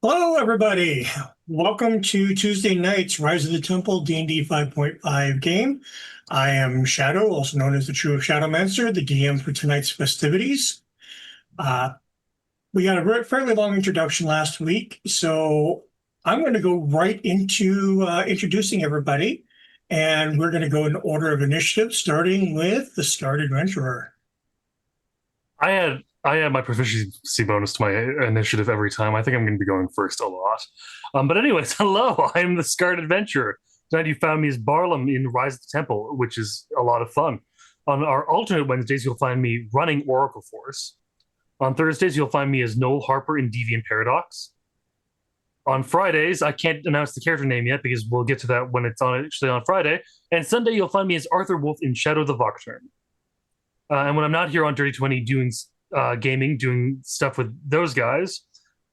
Hello, everybody. Welcome to Tuesday night's Rise of the Temple D&D 5.5 game. I am Shadow, also known as the True of Shadowmancer, the DM for tonight's festivities. We got a fairly long introduction last week, so I'm going to go right into introducing everybody, and we're going to go in order of initiative, starting with the Scarred Adventurer. I had my proficiency bonus to my initiative every time. I think I'm going to be going first a lot. But anyways, hello. I'm the Scarred Adventurer. Tonight you found me as Barlam in Rise of the Temple, which is a lot of fun. On our alternate Wednesdays, you'll find me running Oracle Force. On Thursdays, you'll find me as Noel Harper in Deviant Paradox. On Fridays, I can't announce the character name yet because we'll get to that when it's on actually on Friday. And Sunday, you'll find me as Arthur Wolf in Shadow of the Vocturn. And when I'm not here on Dirty 20 doing gaming, doing stuff with those guys,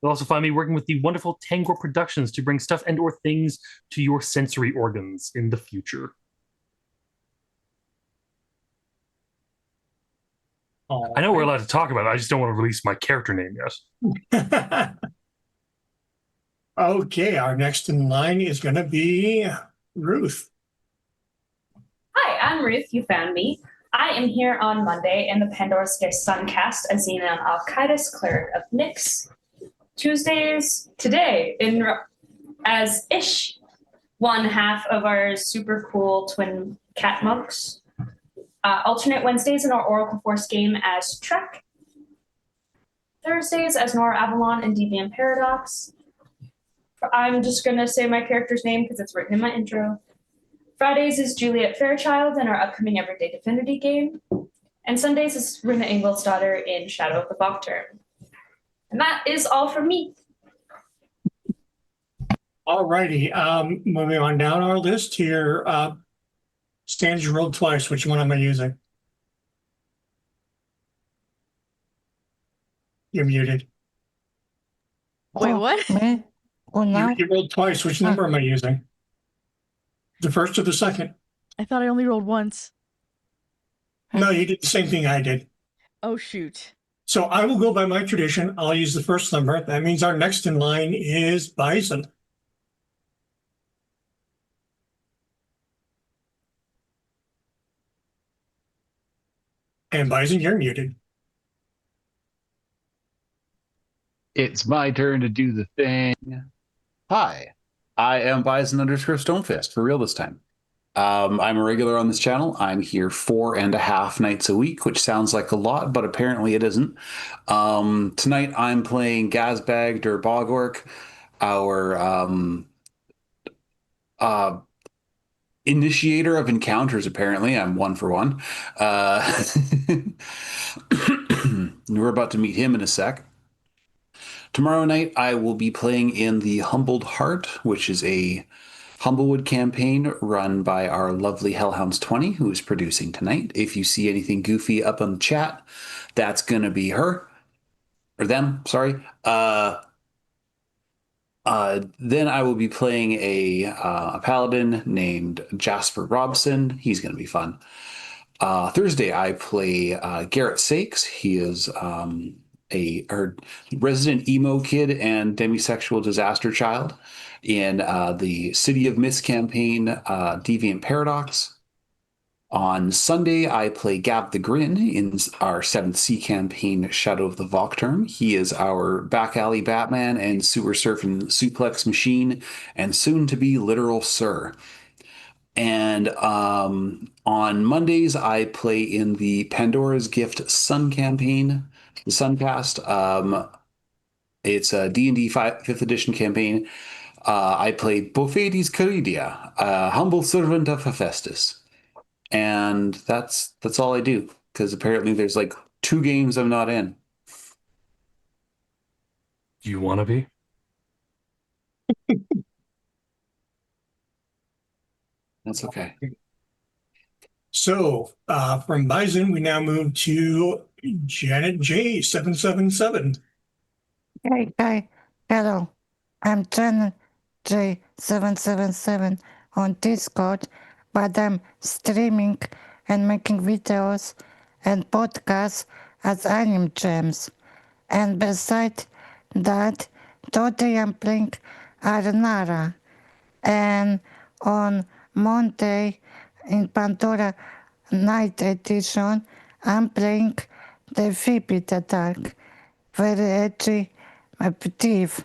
you'll also find me working with the wonderful Tangor Productions to bring stuff and or things to your sensory organs in the future. I know we're allowed to talk about it. I just don't want to release my character name yet. Okay, our next in line is going to be Ruth. Hi, I'm Ruth. You found me. I am here on Monday in the Pandora's Suncast as Xenon Al-Qaeda's Cleric of Nyx. Tuesdays, today, as Ish, one half of our super cool twin cat monks. Alternate Wednesdays in our Oracle Force game as Trek. Thursdays as Nora Avalon and Deviant Paradox. I'm just going to say my character's name because it's written in my intro. Fridays is Juliet Fairchild in our upcoming Everyday Divinity game. And Sundays is Rina Ingoldsdottir in Shadow of the Vocturn. And that is all from me. All righty. Moving on down our list here. Stands rolled twice. Which one am I using? You're muted. Wait, what? Me? Oh, no. You rolled twice. Which number am I using? The first or the second? I thought I only rolled once. No, you did the same thing I did. Oh, shoot. So I will go by my tradition. I'll use the first number. That means our next in line is Bison. And Bison, you're muted. It's my turn to do the thing. Hi, I am Bison_Stonefist for real this time. I'm a regular on this channel. I'm here 4.5 nights a week, which sounds like a lot, but apparently it isn't. Tonight I'm playing Gazbag Der Bogork, our initiator of encounters, apparently. I'm one for one. We're about to meet him in a sec. Tomorrow night, I will be playing in the Humbled Heart, which is a Humblewood campaign run by our lovely Hellhounds 20, who is producing tonight. If you see anything goofy up on the chat, that's going to be her. Or them, sorry. Then I will be playing a paladin named Jasper Robson. He's going to be fun. Thursday, I play Garrett Sakes. He is a resident emo kid and demisexual disaster child in the City of Mist campaign, Deviant Paradox. On Sunday, I play Gav the Grin in our 7th Sea campaign, Shadow of the Vocturn. He is our back alley Batman and sewer surfing suplex machine, and soon to be literal sir. And on Mondays, I play in the Pandora's Gift Sun campaign, the Suncast. It's a D&D 5th edition campaign. I play Bofades Caridia, a humble servant of Hephaestus. And that's all I do, because apparently there's like 2 games I'm not in. Do you want to be? That's okay. So from Bison, we now move to Janet J777. Hey, hello. I'm Janet J777 on Discord, but I'm streaming and making videos and podcasts as Anime Gems. And besides that, Today I'm playing Arnara. And on Monday in Pandora Night Edition, I'm playing the Vipit attack. Very edgy, thief,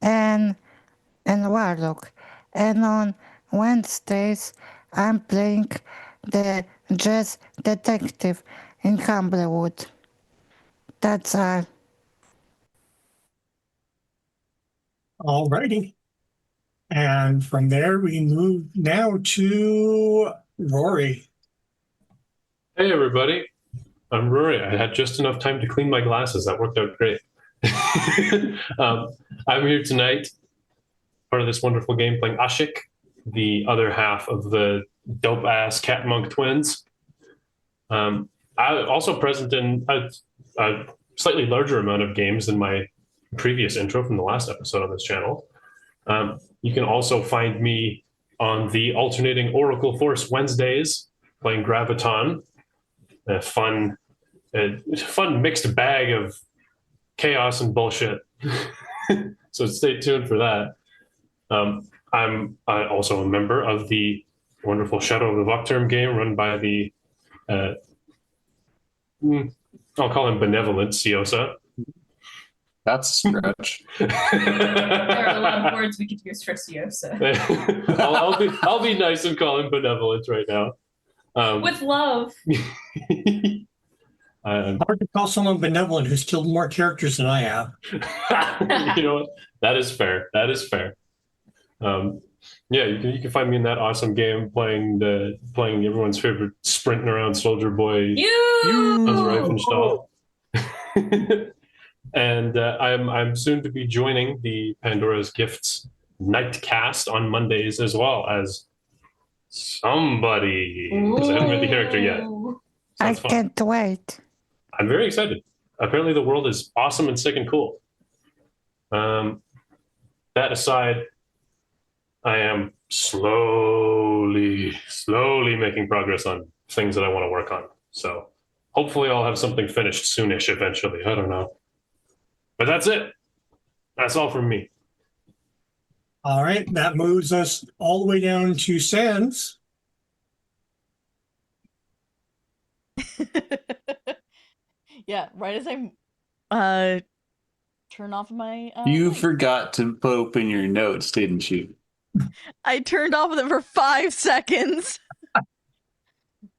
and Warlock. And on Wednesdays, I'm playing the Jazz Detective in Humblewood. That's all. All righty. And from there, we move now to Rory. Hey, everybody. I'm Rory. I had just enough time to clean my glasses. That worked out great. I'm here tonight, part of this wonderful game, playing Ashik, the other half of the dope-ass Cat Monk twins. I also present in a slightly larger amount of games than my previous intro from the last episode on this channel. You can also find me on the alternating Oracle Force Wednesdays, playing Graviton, a fun mixed bag of chaos and bullshit. So stay tuned for that. I'm also a member of the wonderful Shadow of the Vakterm game run by the, I'll call him Benevolent Siosa. That's a stretch. There are a lot of words we could use for Siosa. I'll be nice and call him Benevolent right now. With love. Hard to call someone benevolent who's killed more characters than I have. You know what? That is fair. That is fair. Yeah, you can find me in that awesome game playing everyone's favorite sprinting around soldier boy. You. As Reifenstahl. And I'm soon to be joining the Pandora's Gifts Nightcast on Mondays as well as somebody. Because I haven't met the character yet. I Sounds fun. can't wait. I'm very excited. Apparently the world is awesome and sick and cool. That aside, I am slowly making progress on things that I want to work on. So hopefully I'll have something finished soonish eventually. I don't know. But that's it. That's all from me. All right, that moves us all the way down to Sans. Yeah, right as I turn off my You mic. forgot to open your notes, didn't you? I turned off of them for 5 seconds.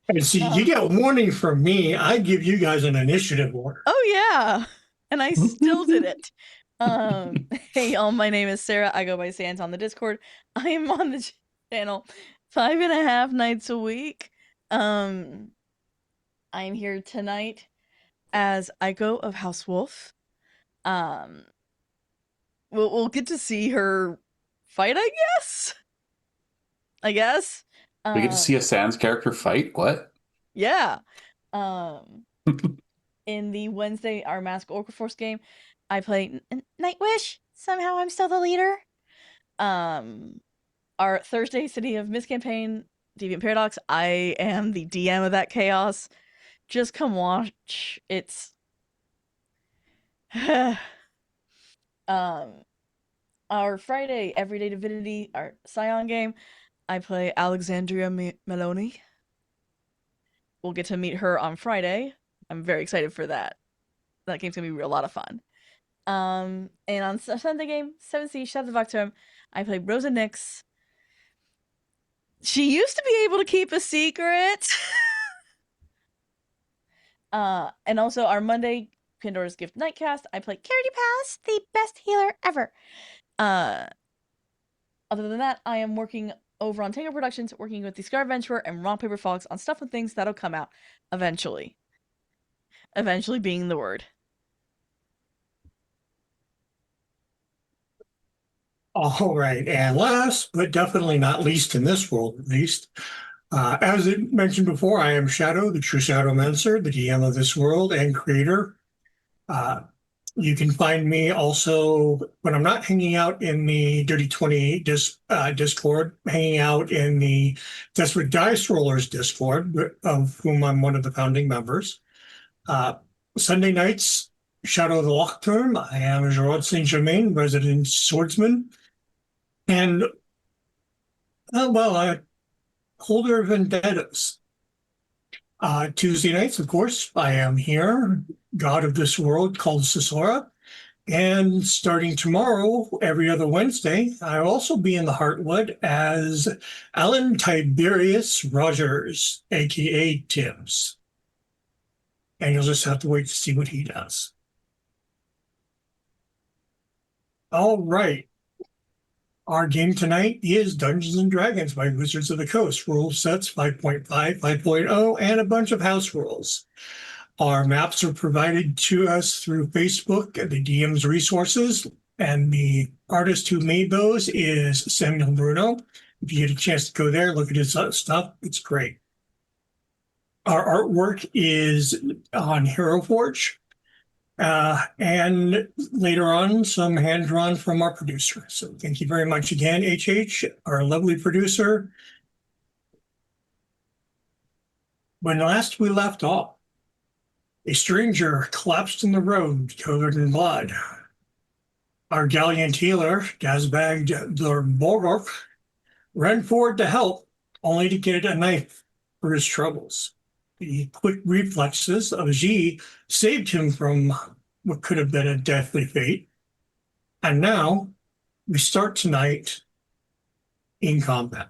And see, you get warning from me. I give you guys an initiative order. Oh yeah. And I still did it. Hey y'all, my name is Sarah. I go by Sans on the Discord. I am on the channel 5.5 nights a week. I'm here tonight as Aiko of House Wolf. We'll get to see her fight, I guess. We get to see a Sans character fight? What? Yeah. In the Wednesday Our Mask Oracle Force game, I play Nightwish. Somehow I'm still the leader. Our Thursday City of Mist campaign, Deviant Paradox, I am the DM of that chaos. Just come watch. It's our Friday Everyday Divinity, our Scion game, I play Alexandria Meloni. We'll get to meet her on Friday. I'm very excited for that. That game's gonna be a lot of fun. And on Sunday game, 7C Shadow of the Vakterm, I play Rosa Nyx. She used to be able to keep a secret. And also our Monday Pandora's Gift Nightcast, I play Charity Pass, the best healer ever. Other than that, I am working over on Tango Productions, working with the Scar Adventurer and Rock Paper Fox on stuff and things that'll come out eventually. Eventually being the word. All right, and last but definitely not least in this world, at least, as I mentioned before, I am Shadow, the True Shadowmancer, the DM of this world and creator. You can find me also when I'm not hanging out in the Dirty 20 Discord, hanging out in the Desperate Dice Rollers Discord, of whom I'm one of the founding members. Sunday nights, Shadow of the Lochturn. I am Gerard Saint Germain, resident swordsman, and a holder of vendettas. Tuesday nights, of course, I am here, god of this world called Sisora. And starting tomorrow, every other Wednesday, I'll also be in the Heartwood as Alan Tiberius Rogers, aka Tibbs. And you'll just have to wait to see what he does. All right. Our game tonight is Dungeons and Dragons by Wizards of the Coast. Rule sets 5.5, 5.0, and a bunch of house rules. Our maps are provided to us through Facebook, the DM's resources, and the artist who made those is Samuel Bruno. If you get a chance to go there, look at his stuff, it's great. Our artwork is on Hero Forge, and later on, some hand-drawn from our producer. So thank you very much again, HH, our lovely producer. When last we left off, a stranger collapsed in the road, covered in blood. Our gallant healer, Gazbag Dorborg, ran forward to help, only to get a knife for his troubles. The quick reflexes of Ji saved him from what could have been a deathly fate. And now, we start tonight in combat.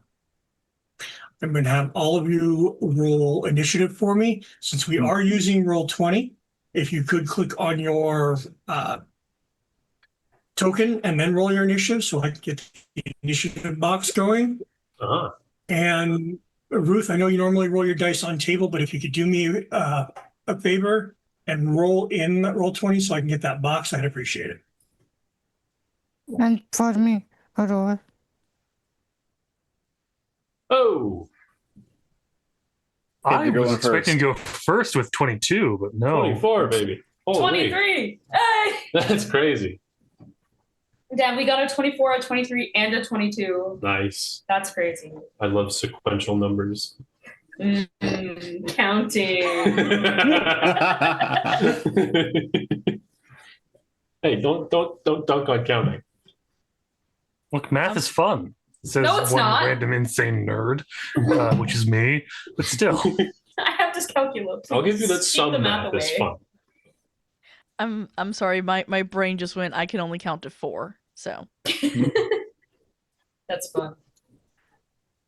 I'm going to have all of you roll initiative for me. Since we are using Roll20, if you could click on your token and then roll your initiative so I can get the initiative box going. Uh-huh. And Ruth, I know you normally roll your dice on table, but if you could do me a favor and roll in Roll20 so I can get that box, I'd appreciate it. And for me, roll. Oh, I go was in expecting to go first with 22, but no. 24, baby. Holy. 23. Hey! That's crazy. Damn, we got a 24, a 23, and a 22. Nice. That's crazy. I love sequential numbers. Counting. Hey, don't dunk on counting. Look, math is fun. Says No, it's one not. random insane nerd, which is me, but still. I have dyscalculia. I'll give you that Keep some the math math is away. fun. I'm sorry, my brain just went, I can only count to 4. So That's fun.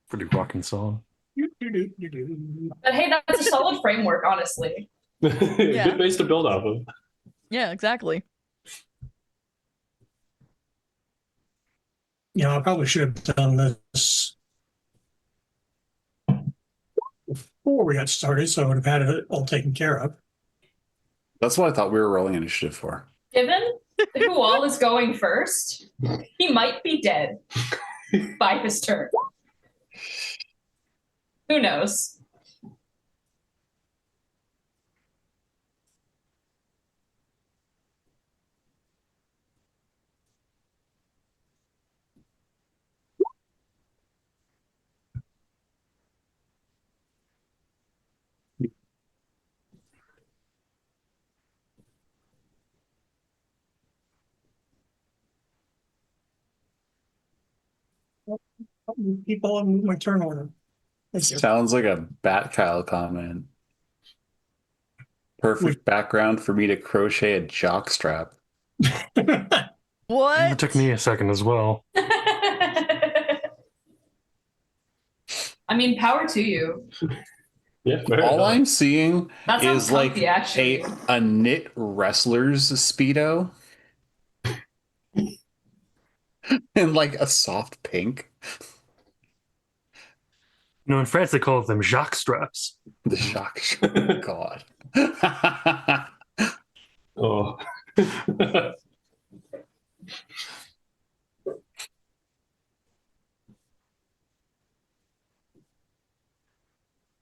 Pretty rocking song. But hey, that's a solid framework, honestly. Good base to build off of. yeah, exactly. Yeah, I probably should have done this before we got started, so I would have had it all taken care of. That's what I thought we were rolling initiative for. Given who all is going first, he might be dead by his turn. Who knows? People on my turn order. Thank you. Sounds like a Bat Kyle comment. Perfect background for me to crochet a jock strap. What? It took me a second as well. I mean, power to you. Yeah, fair All enough. I'm seeing That sounds is like comfy, actually. a knit wrestler's Speedo and like a soft pink. No, in France they call them Jacques straps. The shock. God. Oh.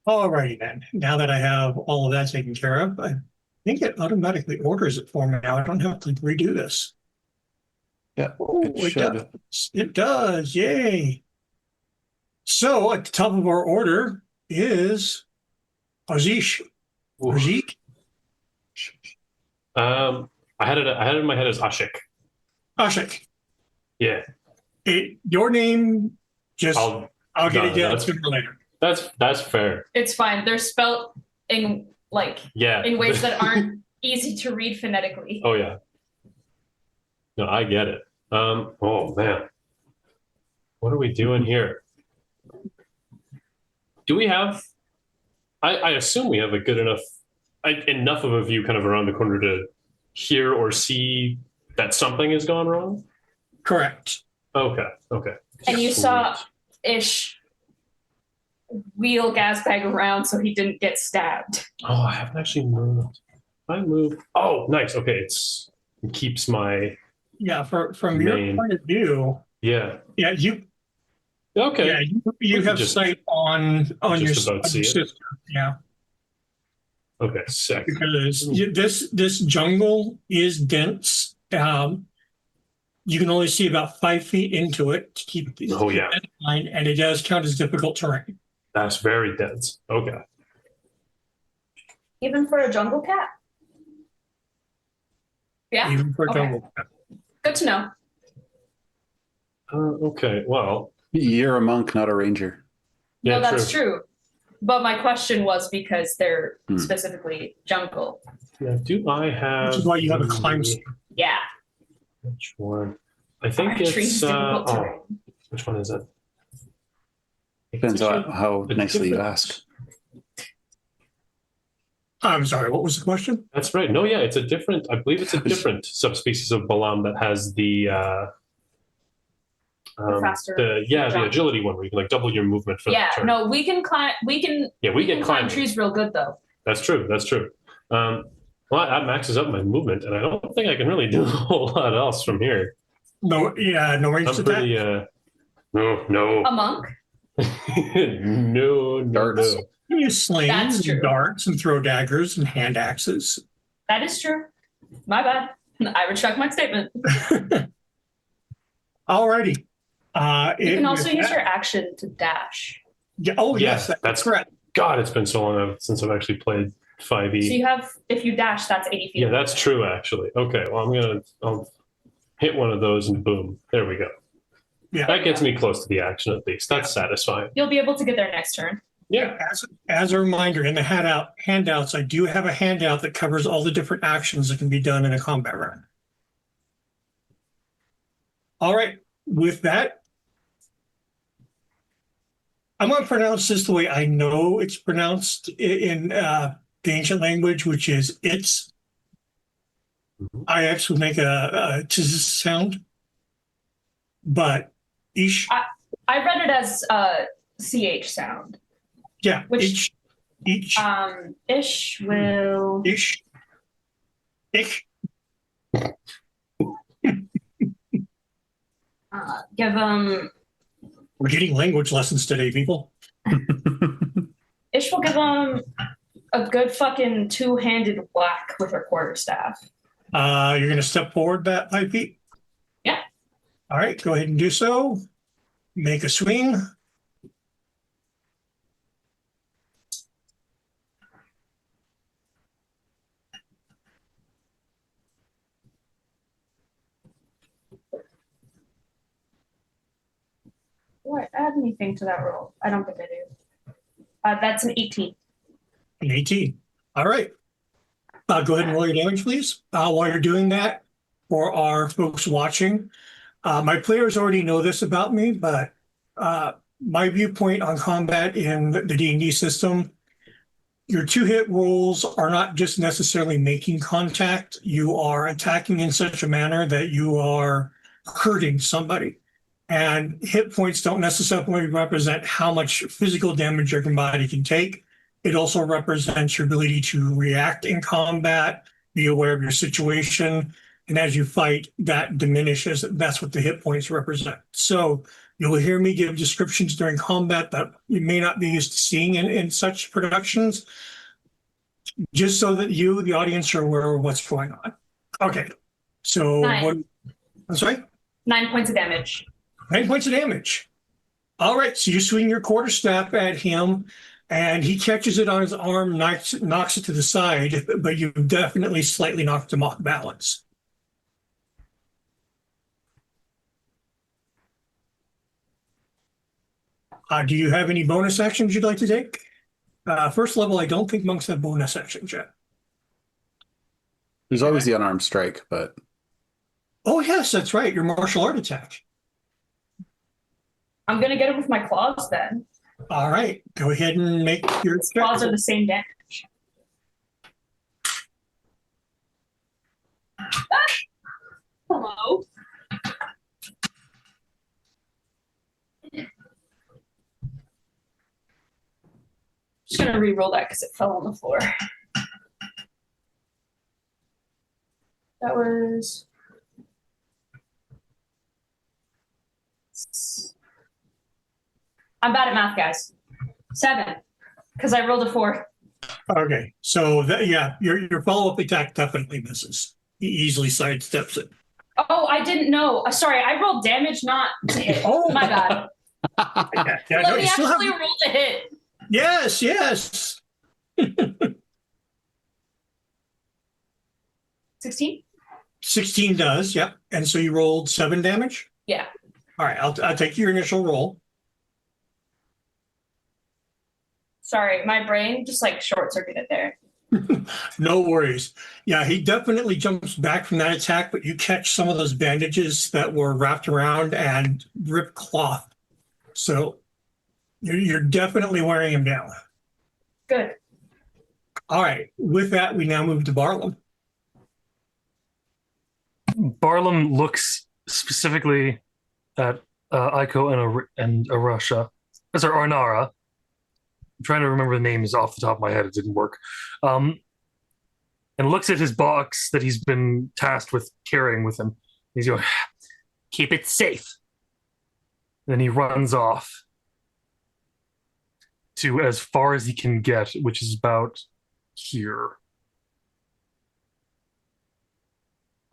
Alrighty then. Now that I have all of that taken care of, I think it automatically orders it for me now. I don't have to redo this. Yeah, Oh, it should. does. It does. Yay. So at the top of our order is Azish. Oof. Azish. I had it in my head as Ashik. Ashik. Yeah. Your name, just I'll get no, it down that's- sooner or later. That's fair. It's fine. They're spelt in Yeah. in ways that aren't easy to read phonetically. Oh yeah. No, I get it. Oh man. What are we doing here? Do we have I assume we have a good enough of a view kind of around the corner to hear or see that something has gone wrong? Correct. Okay. And you Sweet. saw Ish wheel gas bag around so he didn't get stabbed. Oh, I haven't actually moved. I moved. Oh, nice. Okay, it keeps my Yeah, from your Main. point of view, yeah. you Okay. you can have just- sight on your just about see it. sister. Yeah, Okay. Sick. because this jungle is dense. You can only see about 5 feet into it to keep the Oh, yeah. that in mind, and it does count as difficult terrain. That's very dense. Okay. Even for a jungle cat? Yeah, Even for a Okay. jungle. good to know. Okay. Well. You're a monk, not a ranger. Yeah. No, that's true. But my question was because they're specifically jungle. Yeah, do I have? Which is why you have a climb the- suit. Yeah. Which one? I think Trees it's. difficult terrain. Which one is it? Depends It's on actually how a nicely you different- ask. I'm sorry, what was the question? That's right. No, yeah, it's a different. I believe it's a different subspecies of Balam that has the. faster the jump. agility one where you can like double your movement for Yeah, the turn. no, we can climb. We can get climb climbing. trees real good though. That's true. Well, that maxes up my movement, and I don't think I can really do a whole lot else from here. No range I'm attack. pretty. No. A monk. No. Darts. You use slings That's true. and darts and throw daggers and hand axes. That is true. My bad. I retract my statement. Alrighty. You can also use your action to dash. Yeah, oh yes, Yeah, that's correct. God, it's been so long since I've actually played 5e. So you have, if you dash, that's 80 feet. Yeah, that's true actually. Okay, well I'll hit one of those and boom, there we go. Yeah. That gets me close to the action at least. That's satisfying. You'll be able to get there next turn. Yeah. As a reminder, in the handouts, I do have a handout that covers all the different actions that can be done in a combat round. All right, with that, I'm going to pronounce this the way I know it's pronounced in the ancient language, which is it's. I actually make a tz sound, but ish. I read it as CH sound. Yeah, Which- each, Ish will. ish, ich. Give him. We're getting language lessons today, people. Ish will give him a good fucking two-handed whack with her quarterstaff. You're going to step forward that 5 feet? Yeah. All right, go ahead and do so. Make a swing. Do I add anything to that roll? I don't think I do. That's an 18. An 18. All right. Go ahead and roll your damage, please. While you're doing that, for our folks watching, my players already know this about me, but my viewpoint on combat in the D&D system, your two-hit rolls are not just necessarily making contact. You are attacking in such a manner that you are hurting somebody. And hit points don't necessarily represent how much physical damage your body can take. It also represents your ability to react in combat, be aware of your situation, and as you fight, that diminishes. That's what the hit points represent. So you'll hear me give descriptions during combat that you may not be used to seeing in such productions, just so that you, the audience, are aware of what's going on. Okay, so I'm sorry? 9 points of damage. 9 points of damage. All right, so you swing your quarterstaff at him. and he catches it on his arm, knocks it to the side, but you've definitely slightly knocked him off balance. Do you have any bonus actions you'd like to take? First level, I don't think monks have bonus actions yet. There's always the unarmed strike, but Oh, yes, that's right. Your martial art attack. I'm gonna get him with my claws then. All right, go ahead and make your Claws check. are the same damage. Hello. Just gonna re-roll that because it fell on the floor. That was I'm bad at math, guys. 7, because I rolled a 4. Okay, so yeah, your follow-up attack definitely misses. He easily sidesteps it. Oh, I didn't know. Sorry, I rolled damage, not to hit. Oh. My bad. Yeah, Let no, me you still have- actually roll to hit. Yes, yes. 16? 16 does, yep. And so you rolled 7 damage? Yeah. All right, I'll take your initial roll. Sorry, my brain just like short circuited there. No worries. Yeah, he definitely jumps back from that attack, but you catch some of those bandages that were wrapped around and ripped cloth. So you're definitely wearing him down. Good. All right, with that, we now move to Barlam. Barlam looks specifically at Aiko and Arasha. Sorry, Arnara. I'm trying to remember the names off the top of my head. It didn't work. And looks at his box that he's been tasked with carrying with him. He's going, keep it safe. Then he runs off to as far as he can get, which is about here.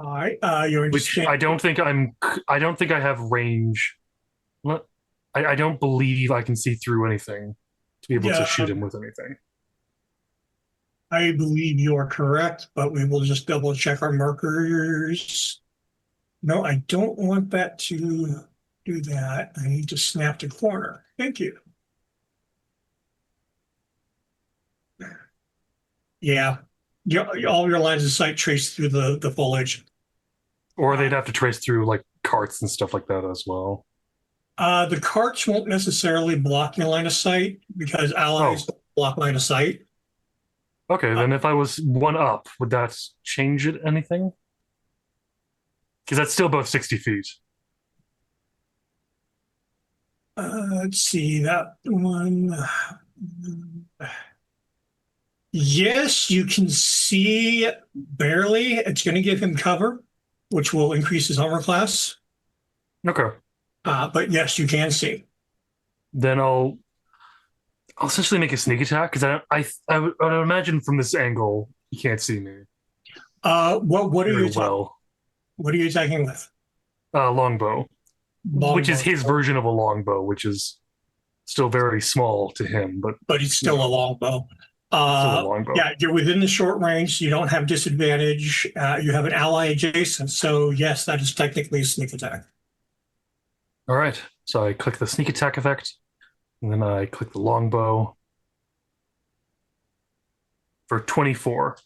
All right, you're Which interested. I don't think I have range. I don't believe I can see through anything to be able Yeah. to shoot him with anything. I believe you are correct, but we will just double check our markers. No, I don't want that to do that. I need to snap to corner. Thank you. Yeah, all your lines of sight trace through the foliage. Or they'd have to trace through like carts and stuff like that as well. The carts won't necessarily block your line of sight because allies don't block line of sight. Okay, then if I was one up, would that change it anything? Because that's still above 60 feet. Let's see that one. Yes, you can see barely. It's going to give him cover, which will increase his armor class. Okay. But yes, you can see. Then I'll essentially make a sneak attack because I would imagine from this angle he can't see me What are you very attacking? well. What are you attacking with? Longbow, which is Longbow. his version of a longbow, which is still very small to him, but It's still a longbow. still a longbow. Yeah, you're within the short range. So you don't have disadvantage. You have an ally adjacent. So yes, that is technically a sneak attack. All right. So I click the sneak attack effect, and then I click the longbow for 24.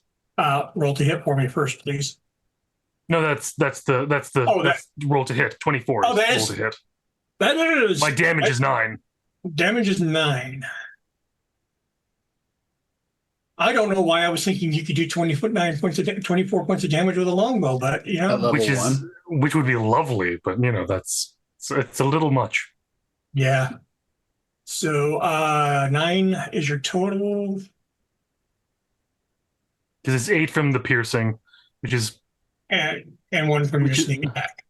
Roll to hit for me first, please. No, that's roll to hit. 24 Oh, that roll is- to hit. That is My damage is 9. Damage is 9. I don't know why I was thinking you could do 24 points of damage with a longbow, but you know, Level which would be lovely, but you know it's a little much. yeah. So 9 is your total. Because it's 8 from the piercing, which And 1 from your Which is- sneak attack.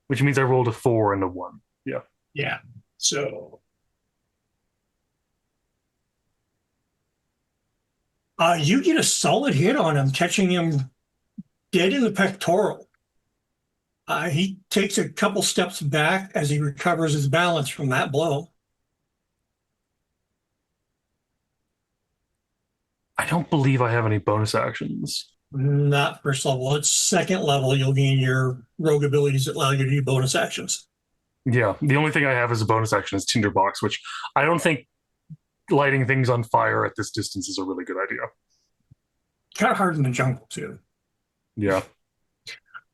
means I rolled a 4 and a 1. Yeah. Yeah. So you get a solid hit on him, catching him dead in the pectoral. He takes a couple steps back as he recovers his balance from that blow. don't believe I have any bonus actions. Not first level. It's second level. You'll gain your rogue abilities that allow you to do bonus actions. Yeah, the only thing I have as a bonus action is Tinderbox, which I don't think lighting things on fire at this distance is a really good idea. Kind of hard in the jungle, too. Yeah.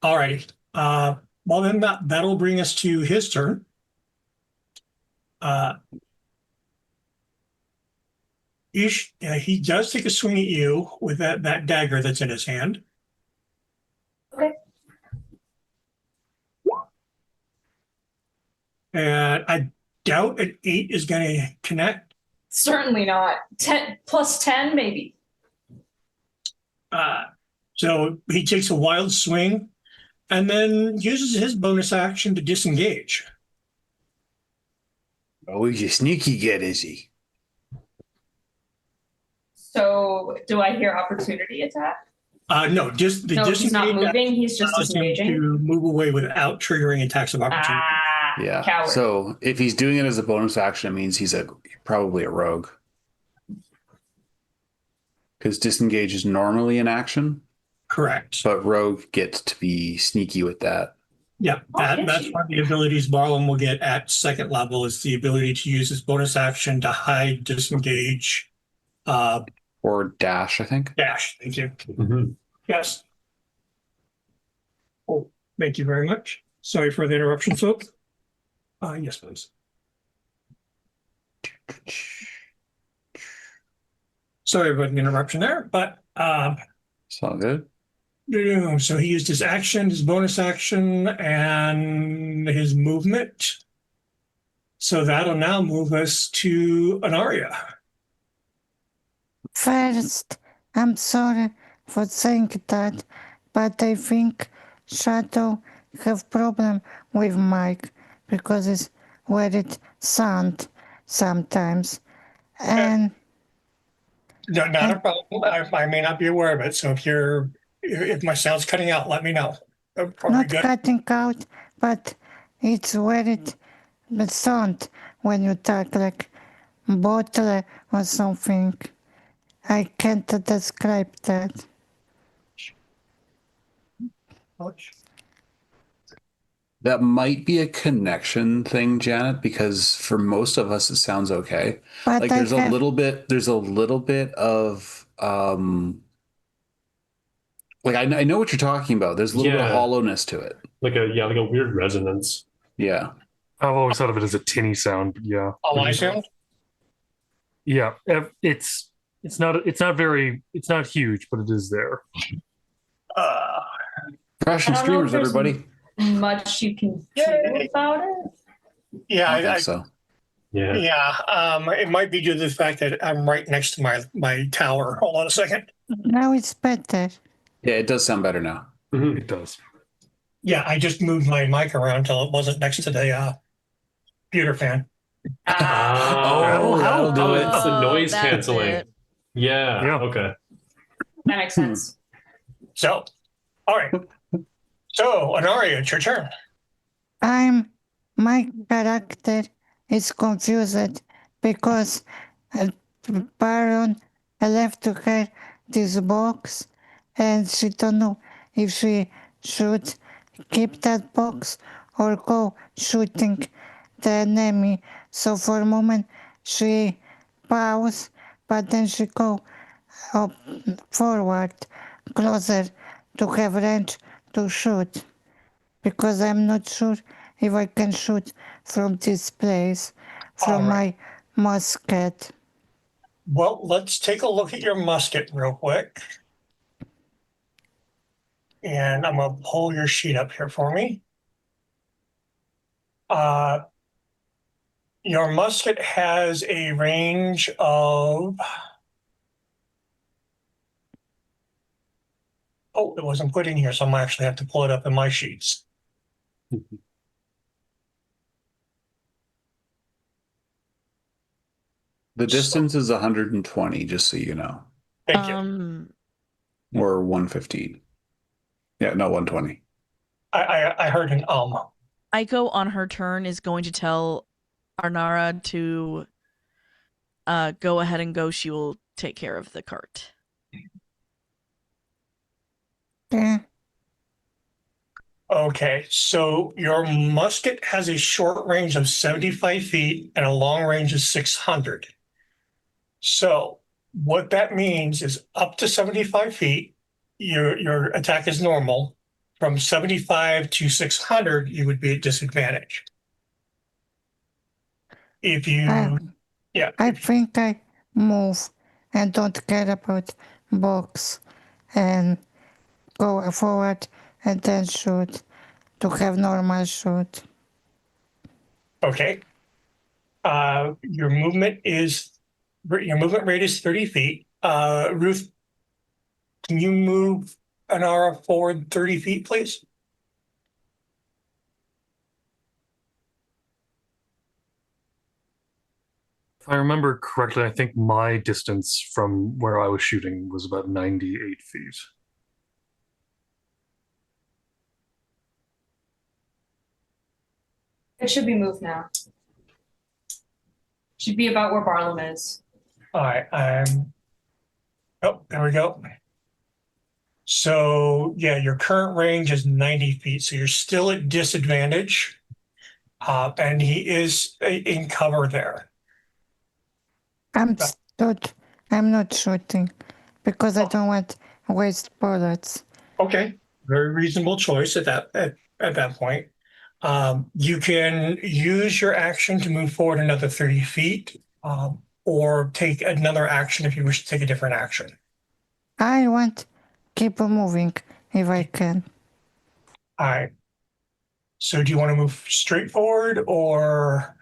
All righty. Well, then that'll bring us to his turn. He does take a swing at you with that dagger that's in his hand. Okay. And I doubt an 8 is going to connect. Certainly not. 10 plus 10, maybe. So he takes a wild swing and then uses his bonus action to disengage. Oh, he's a sneaky get, is he? So, do I hear opportunity attack? No, just the No, he's not disengage moving. He's just allows him disengaging. to move away without triggering attacks of opportunity. Yeah. Coward. So if he's doing it as a bonus action, it means he's probably a rogue. Because disengage is normally an action, Correct. but rogue gets to be sneaky with that. Yeah, that's one of the abilities Barlam will get at second level is the ability to use his bonus action to hide, disengage, Or dash, I think. dash. Thank you. Mhm. Yes. Oh, thank you very much. Sorry for the interruption, folks. Yes, please. Sorry about the interruption there, but It's all good. so he used his action, his bonus action, and his movement. So that'll now move us to Anaria. First, I'm sorry for saying that, but I think Shadow have problem with mic because it's where it sound sometimes. And No, not a problem. I may not be aware of it. So if my sound's cutting out, let me know. Probably not good. cutting out, but it's where it sound when you talk like bottle or something. I can't describe that. That might be a connection thing, Janet, because for most of us it sounds okay. But Like I there's have, a little bit of like I know what you're talking about. There's a little bit of Yeah. hollowness to it. Like a weird resonance. Yeah. I've always thought of it as a tinny sound, but yeah. Oh, I sound? Yeah, it's not huge, but it is there. Crash I and don't know if streamers, there's everybody. much you can do Yay. about it. Yeah, I think so. Yeah. yeah. It might be due to the fact that I'm right next to my tower. Hold on a second. now it's better. Yeah, it does sound better now. Mhm. It does. Yeah, I just moved my mic around until it wasn't next to the computer fan. Oh, that'll do it. It's the noise That's canceling. it. Yeah. Yeah. Okay. That makes sense. So, all right. So, Anaria, it's your turn. My character is confused because Baron left to her this box and she don't know if she should keep that box or go shooting the enemy. So for a moment she pause, but then she go up forward, closer to have range to shoot. Because I'm not sure if I can shoot from this place, from my musket. Well, let's take a look at your musket real quick. And I'm going to pull your sheet up here for me. Your musket has a range of... Oh, it wasn't put in here, so I'm actually have to pull it up in my sheets. The distance is 120, just so you know. Thank you. Or 115. Yeah, no, 120. I heard an Aiko on her turn is going to tell Arnara to go ahead and go. She will take care of the cart. Okay. Okay, so your musket has a short range of 75 feet and a long range of 600. So what that means is up to 75 feet, your attack is normal. From 75 to 600, you would be at disadvantage. If you, yeah, I think I move and don't care about box and go forward and then shoot to have normal shoot. okay. Your movement rate is 30 feet. Ruth, can you move an aura forward 30 feet, please? If I remember correctly, I think my distance from where I was shooting was about 98 feet. It should be moved now. Should be about where Barlam is. All right, oh, there we go. So yeah, your current range is 90 feet, so you're still at disadvantage. And he is in cover there. I'm not shooting because I don't want to waste bullets. Okay, very reasonable choice at that point. You can use your action to move forward another 30 feet, or take another action if you wish to take a different action. I want keep moving if I can. All right. So do you want to move straight forward, or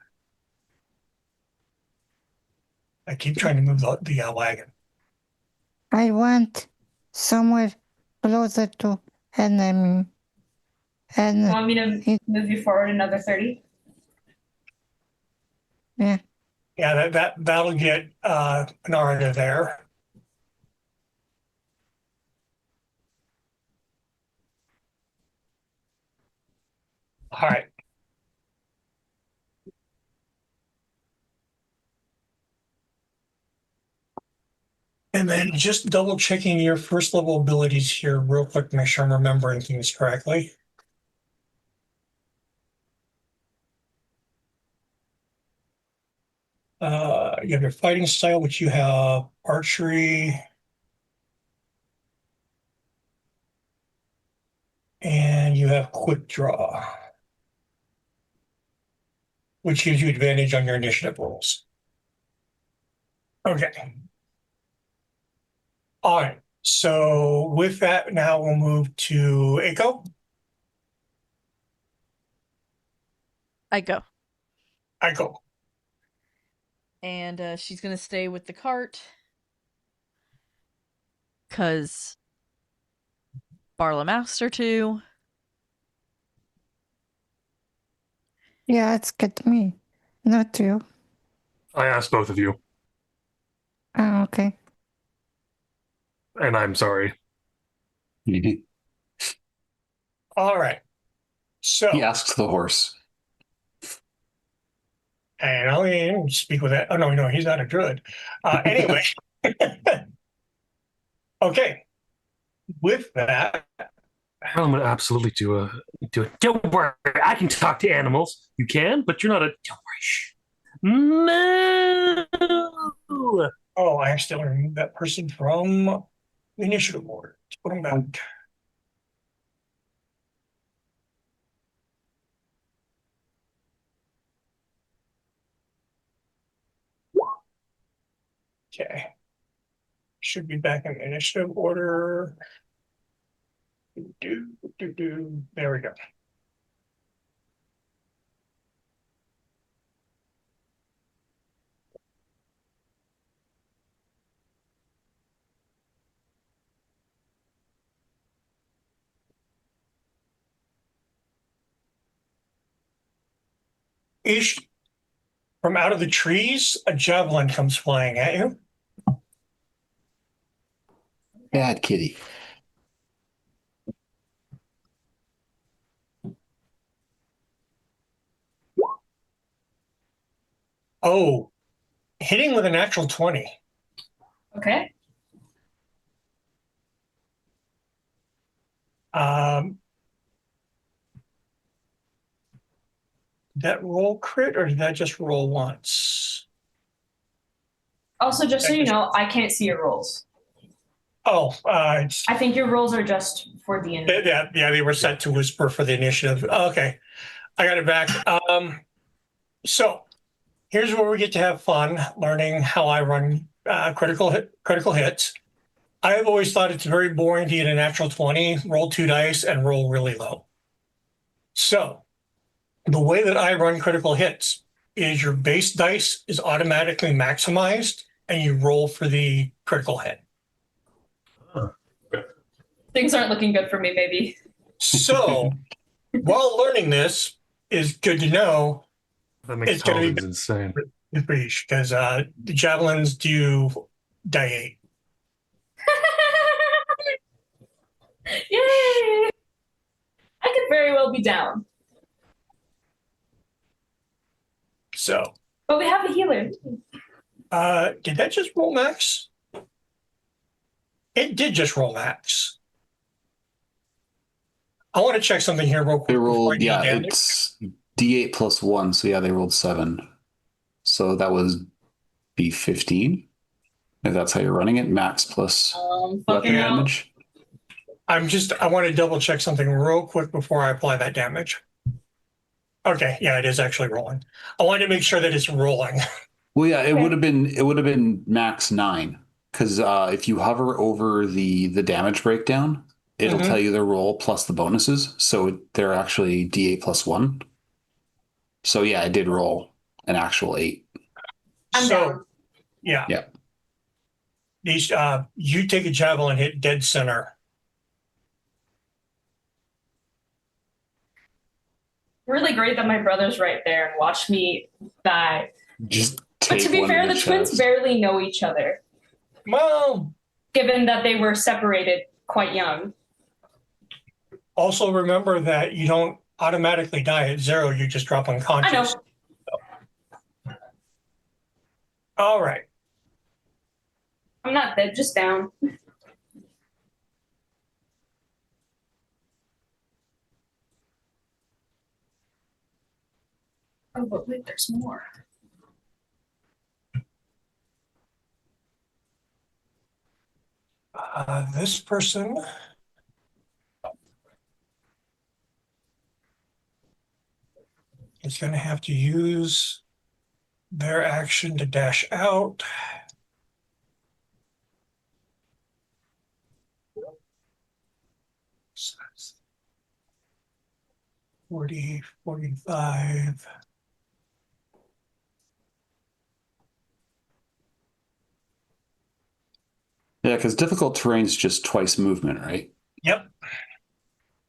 I keep trying to move the wagon? I want somewhere closer to enemy. You And want me to move you forward another 30? yeah, Yeah, that'll get an aura there. All right. And then just double checking your first level abilities here real quick, make sure I'm remembering things correctly. You have your fighting style, which you have archery. And you have quick draw, which gives you advantage on your initiative rolls. Okay. All right. So with that, now we'll move to Eiko. I go. Eiko. And she's gonna stay with the cart. Cause Barlam asked her to. yeah, it's get me, not you. I asked both of you, Oh, okay. and I'm sorry. He All right. So, asks the horse. and I'll speak with that. Oh, no, he's not a druid. Anyway. Okay. With that, I'm gonna absolutely do it. Don't worry, I can talk to animals. You can, but you're not a. Don't worry. Shh. Moo! oh, I accidentally removed that person from the initiative board. Let's put him back. Okay. Should be back in the initiative order. There we go. Ish, from out of the trees, a javelin comes flying at you. Bad kitty. Oh, hitting with a natural 20. Okay. Did that roll crit or did that just roll once? Also, just so you know, I can't see your rolls. Oh, I think your rolls are just for the end. yeah, they were set to whisper for the initiative. Oh, okay, I got it back. So here's where we get to have fun learning how I run critical hits. I have always thought it's very boring to get a natural 20, roll 2 dice, and roll really low. So the way that I run critical hits is your base dice is automatically maximized, and you roll for the critical hit. Things aren't looking good for me, maybe. So while learning this is good to know, That makes it's going to paladins insane. be breach because the javelins do die 8. Yay! I could very well be down. So, But we have a healer. did that just roll max? It did just roll max. I want to check something here real quick. They before I rolled, do yeah, damage. it's D8 plus 1. So yeah, they rolled 7. So that was B15. If that's how you're running it, max plus weapon Fucking out. damage. I want to double check something real quick before I apply that damage. Okay, yeah, it is actually rolling. I wanted to make sure that it's rolling. Well, yeah, it would have been max 9 because if you hover over the damage breakdown, it'll Mhm. tell you the roll plus the bonuses. So they're actually D8 plus 1. So yeah, it did roll an actual 8. I'm So, down. yeah. Yeah. These you take a javelin hit dead center. Really great that my brother's right there and watched me die. Just But take to be one fair, in the twins chest. barely know each other, Well, given that they were separated quite young. also remember that you don't automatically die at 0, you just drop I unconscious. know. All right. I'm not dead, just down. Oh, but wait, there's more. This person is going to have to use their action to dash out. Size 40, 45. Yeah, because difficult terrain is just twice movement, right? Yep.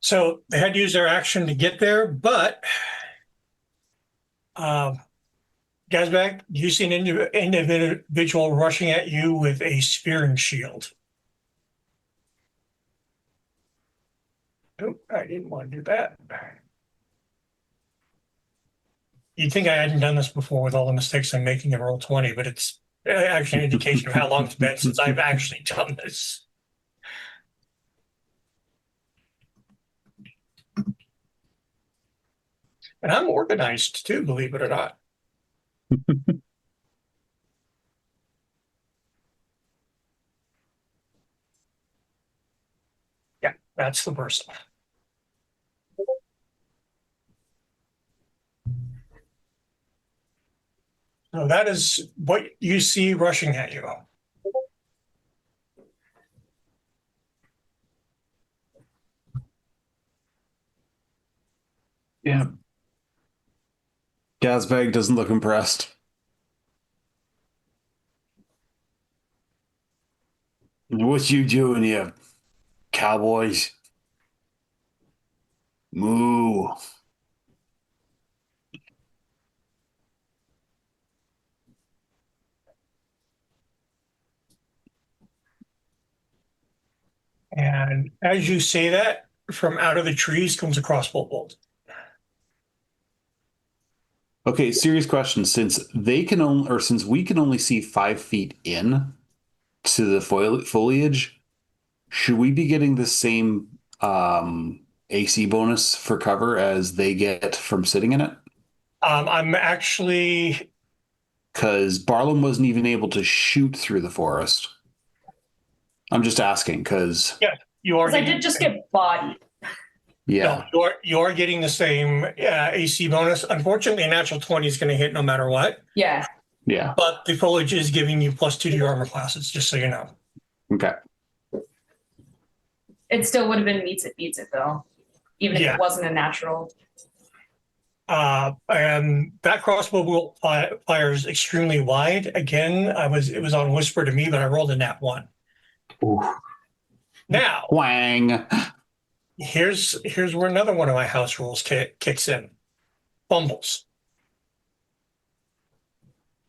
So they had to use their action to get there, but Gazbag, you see an individual rushing at you with a spear and shield. Oh, I didn't want to do that. You'd think I hadn't done this before with all the mistakes I'm making in roll 20, but it's actually an indication of how long it's been since I've actually done this. And I'm organized too, believe it or not. Yeah, that's the person. So that is what you see rushing at you. Yeah. Gazbag doesn't look impressed. What you doing here, cowboys? Moo. And as you say that, from out of the trees comes a crossbow bolt. Okay, serious question. Since we can only see 5 feet in to the foliage, should we be getting the same AC bonus for cover as they get from sitting in it? I'm actually Because Barlam wasn't even able to shoot through the forest. I'm just asking because you are Because I getting did just get bodied. yeah, no, you are getting the same AC bonus. Unfortunately, a natural 20 is going to hit no matter what. Yeah. yeah. But the foliage is giving you +2 to your armor classes, just so you know. Okay. It still would have been meets it beats it though, even if Yeah. it wasn't a natural. And that crossbow bolt fires extremely wide. Again, it was on whisper to me, but I rolled a nat 1. Ooh. Now, Wang. here's where another one of my house rules kicks in. Fumbles.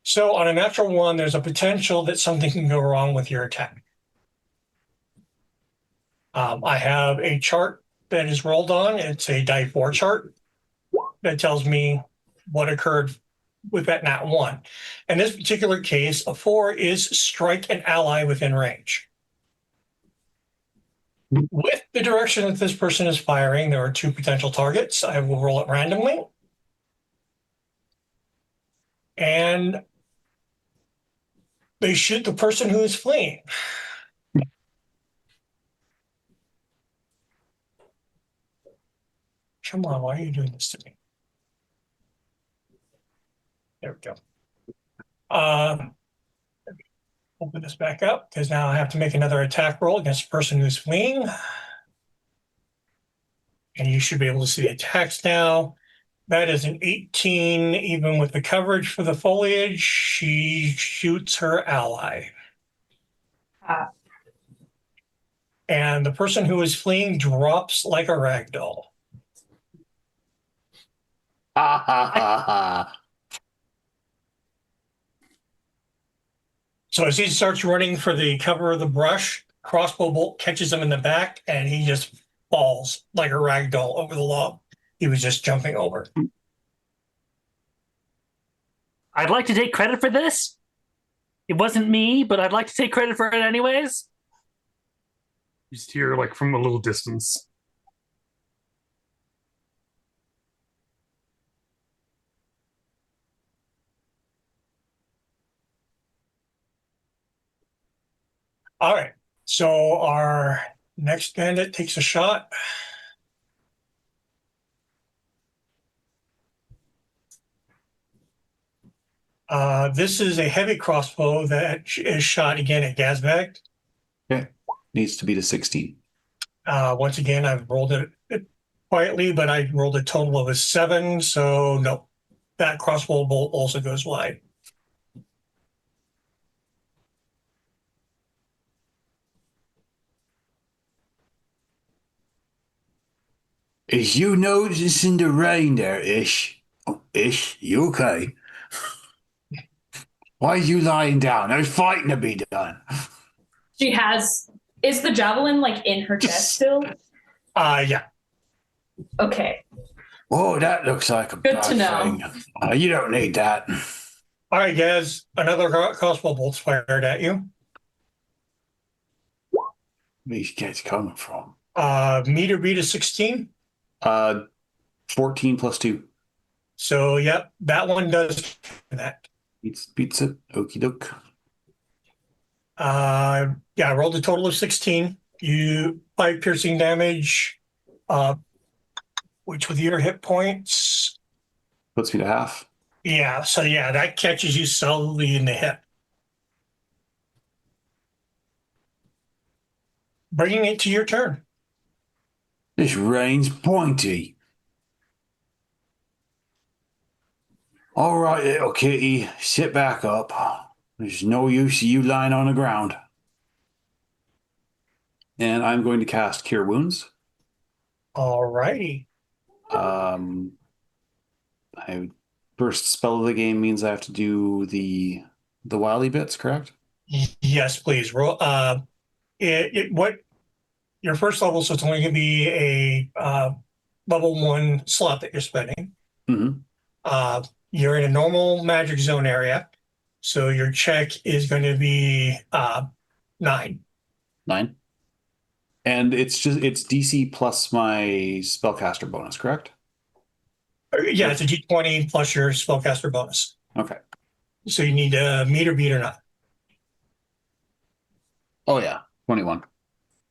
So on a natural 1, there's a potential that something can go wrong with your attack. I have a chart that is rolled on. It's a die 4 chart that tells me what occurred with that nat 1. In this particular case, a 4 is strike an ally within range. With the direction that this person is firing, there are 2 potential targets. I will roll it randomly. And they shoot the person who is fleeing. Come on, why are you doing this to me? There we go. Open this back up because now I have to make another attack roll against the person who's fleeing. And you should be able to see the attacks now. That is an 18, even with the coverage for the foliage. She shoots her ally. And the person who is fleeing drops like a rag doll. Ha ha ha ha. So as he starts running for the cover of the brush, crossbow bolt catches him in the back, and he just falls like a rag doll over the log he was just jumping over. I'd like to take credit for this. It wasn't me, but I'd like to take credit for it anyways. You just hear, like, from a little distance. All right. So our next bandit takes a shot. This is a heavy crossbow that is shot again at Gazbag. Okay. Needs to be to 16. Once again, I've rolled it quietly, but I rolled a total of a 7. So no, that crossbow bolt also goes wide. Is you noticing the rain there, Ish? Oh, Ish, you okay? Why are you lying down? There's fighting to be done. She has. Is the javelin like in her chest still? Yeah. Okay. Oh, that looks like a Good bad to know. thing. You don't need that. All right, Gaz, another crossbow bolt's fired at you. Where these kids coming from? Meter beat is 16. 14 plus 2. So, yep, that one does that. Beats it. Okie doke. Yeah, I rolled a total of 16. You 5 piercing damage, which with your hit points, Puts me to half. yeah. So yeah, that catches you solidly in the hip, bringing it to your turn. This rain's pointy. All right, little kitty, sit back up. There's no use of you lying on the ground. And I'm going to cast Cure Wounds. All righty. I first spell of the game means I have to do the wily bits, correct? Yes, please roll. What your first level? So it's only going to be a level 1 slot that you're spending. Mm-hmm. You're in a normal magic zone area, so your check is going to be 9. 9. And it's DC plus my spellcaster bonus, correct? Yeah, it's a D20 plus your spellcaster bonus. Okay. So you need to meet or beat or not. Oh yeah, 21.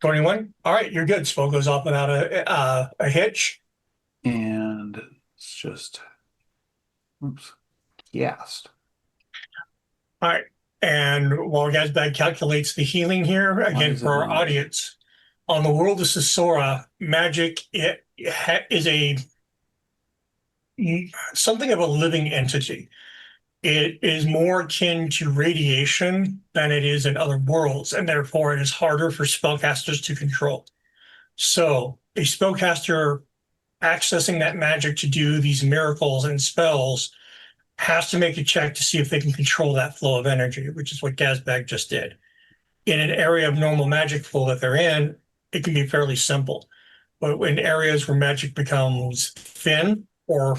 21. All right, you're good. Spell goes off without a hitch. And it's just, oops, cast. All right. And while Gazbag calculates the healing here, again, is it for our not? audience, on the world of Sisora, magic is something of a living entity. It is more akin to radiation than it is in other worlds, and therefore it is harder for spellcasters to control. So a spellcaster accessing that magic to do these miracles and spells has to make a check to see if they can control that flow of energy, which is what Gazbag just did. In an area of normal magic flow that they're in, it can be fairly simple. But in areas where magic becomes thin or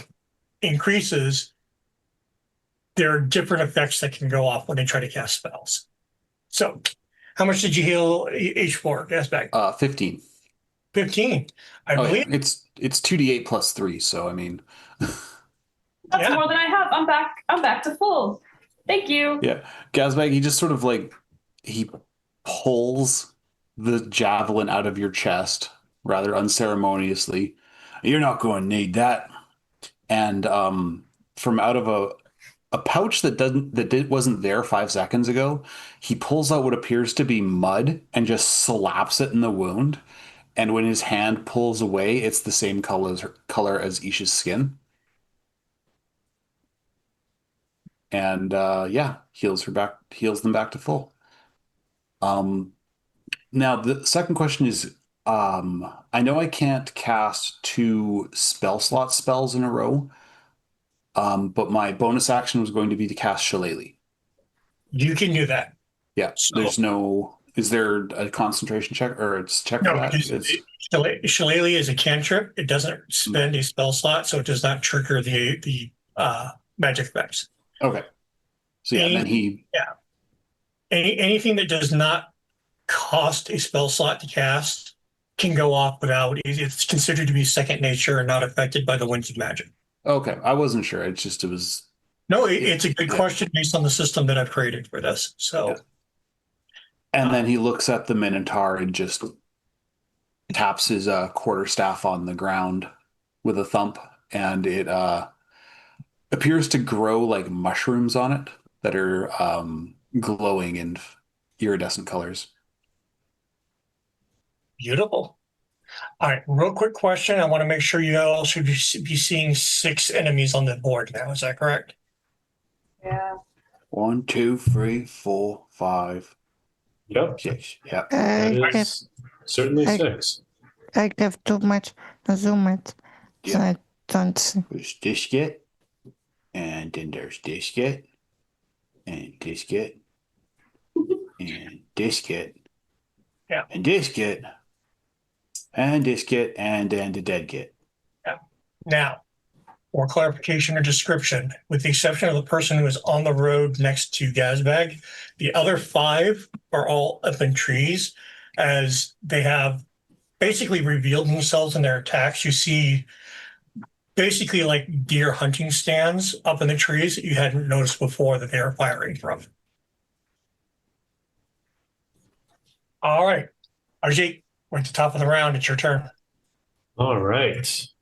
increases, there are different effects that can go off when they try to cast spells. So how much did you heal H4, Gazbag? 15. 15. I Oh, believe. yeah. It's 2d8 plus 3, so I mean. That's Yeah. more than I have. I'm back to full. Thank you. Yeah. Gazbag, he just sort of like, he pulls the javelin out of your chest rather unceremoniously. You're not going to need that. And from out of a pouch that wasn't there 5 seconds ago, he pulls out what appears to be mud and just slaps it in the wound. And when his hand pulls away, it's the same color as Isha's skin. And yeah, heals them back to full. Now the second question is, I know I can't cast 2 spell slot spells in a row, but my bonus action was going to be to cast Shillelagh. You can do that. Yeah, So- is there a concentration check or it's check for No, that? because Shillelagh is a cantrip. It doesn't spend a spell slot, so it does not trigger the magic effects. Okay. So yeah, then Anything that does not cost a spell slot to cast can go off without. It's considered to be second nature and not affected by the winds of magic. okay, I wasn't sure. It was. No, it's a good question based on the system that I've created for this. So. Yeah. And then he looks at the Minotaur and just taps his quarterstaff on the ground with a thump, and it appears to grow like mushrooms on it that are glowing in iridescent colors. Beautiful. All right, real quick question. I want to make sure you all should be seeing 6 enemies on the board now. Is that correct? Yeah. 1, 2, 3, 4, 5, Yep. 6. Yeah. That I have, is certainly I- 6. I have too much zoom it, so Yeah. I don't see. There's Disket, and then there's Disket, and Disket, and Disket, Yeah. and Disket, and Disket, and then the Dead Git. Now, for clarification or description, with the exception of the person who is on the road next to Gazbag, the other 5 are all up in trees as they have basically revealed themselves in their attacks. You see basically like deer hunting stands up in the trees that you hadn't noticed before that they were firing from. All right, Arjit, we're at the top of the round. It's your turn. All right. Let's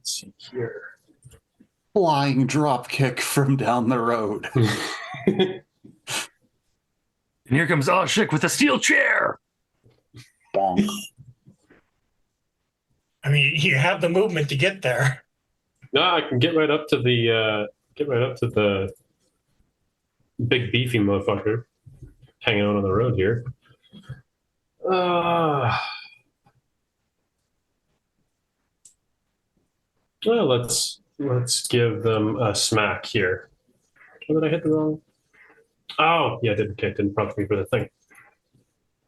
see here. Flying drop kick from down the road. And here comes Ashik with a steel chair. Bonk. I mean, you have the movement to get there. No, I can get right up to the big beefy motherfucker hanging out on the road here. Well, let's give them a smack here. Oh, did I hit the wrong? Oh, yeah, I did. Okay, it didn't prompt me for the thing.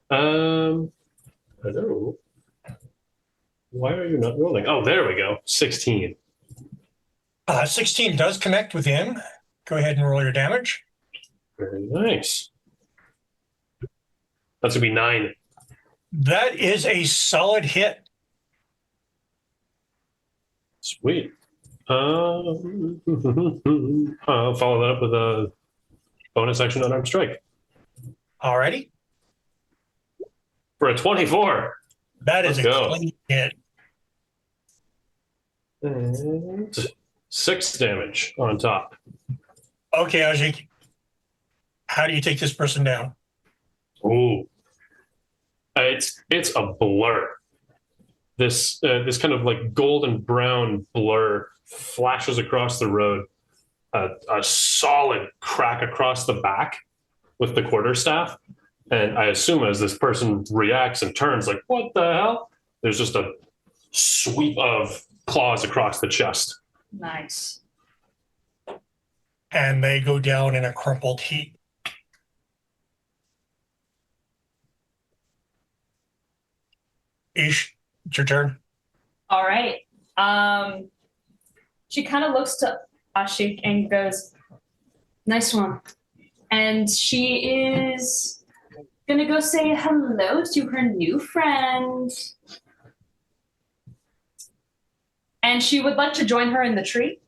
Hello. Why are you not rolling? Oh, there we go. 16. 16 does connect with him. Go ahead and roll your damage. Very nice. That's gonna be 9. That is a solid hit. Sweet. I'll follow that up with a bonus action unarmed strike Alrighty. for a 24. That is Let's a go. clean hit. And 6 damage on top. Okay, Ajik. How do you take this person down? Ooh. It's a blur. This kind of like golden brown blur flashes across the road, a solid crack across the back with the quarterstaff. And I assume as this person reacts and turns, like, what the hell? There's just a sweep of claws across the chest. Nice. And they go down in a crumpled heap. Ish, it's your turn. All right. She kind of looks to Ashik and goes, "Nice one." And she is gonna go say hello to her new friend. And she would like to join her in the tree.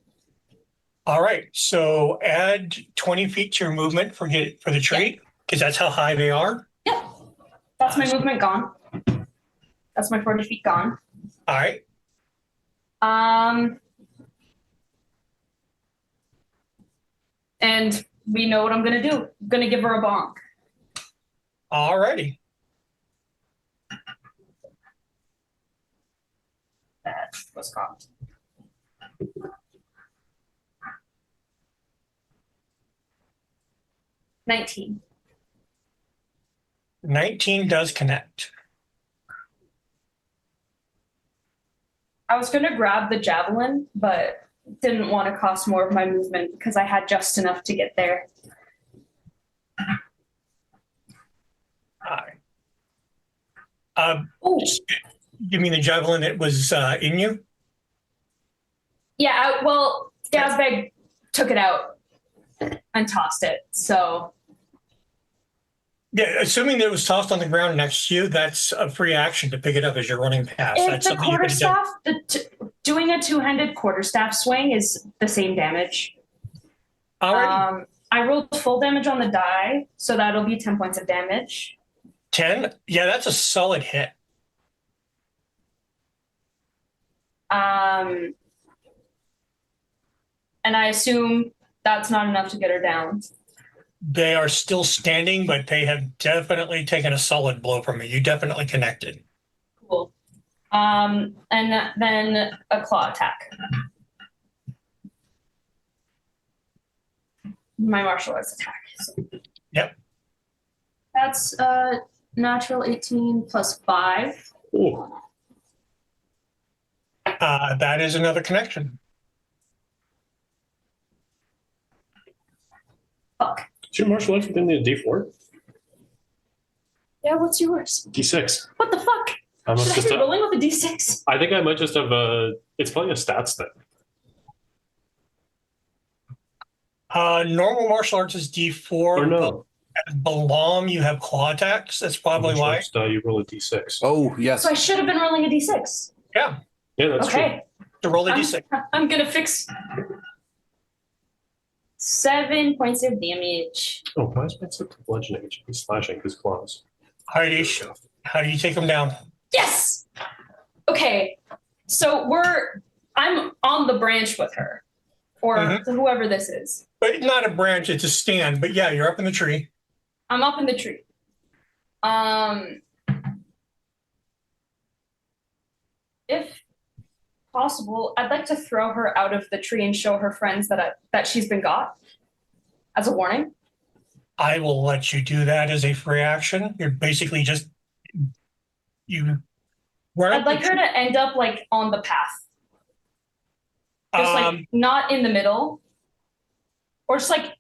All right, so add 20 feet to your movement for the tree, because that's how high they are. Yep. That's my movement gone. That's my 40 feet gone. All right. And we know what I'm gonna do. I'm gonna give her a bonk. All righty. That was caught. $19. 19 does connect. I was gonna grab the javelin, but didn't want to cost more of my movement because I had just enough to get there. All right. Oh, Give me the javelin that was in you. yeah. Well, Gazbeg took it out and tossed it. So Yeah, assuming that it was tossed on the ground next to you, that's a free action to pick it up as you're running past. if That's the something you could have done. quarterstaff, doing a two-handed quarterstaff swing is the same damage. All right. I rolled full damage on the die, so that'll be 10 points of damage. 10. Yeah, that's a solid hit. And I assume that's not enough to get her down. They are still standing, but they have definitely taken a solid blow from you. You definitely connected. Cool. And then a claw attack. My martial arts attack. So. Yep. That's natural 18 plus 5. Ooh. That is another connection. Fuck. Is your martial arts within the D4? Yeah, what's yours? D6. What the fuck? I must Should I just be have, rolling with a D6? I think I might just have it's probably a stats thing. Normal martial arts is D4. Or no. But Balam, you have claw attacks. That's probably Martial why. arts die, you roll a D6. Oh, yes. So I should have been rolling a D6. Yeah, Yeah, that's Okay. to roll a D6. I'm gonna fix 7 points of damage. true. Oh, why is my set to bludgeoning? It should be slashing his claws. All right, Ish. How do you take them down? Yes. Okay. So I'm on the branch with her, or Mhm. whoever this is. But not a branch, it's a stand. But yeah, you're up in the tree. I'm up in the tree. If possible, I'd like to throw her out of the tree and show her friends that she's been got as a warning. I will let you do that as a free action. You're basically just you run I'd up like the her to end up like on the path, just like not in the middle, or just like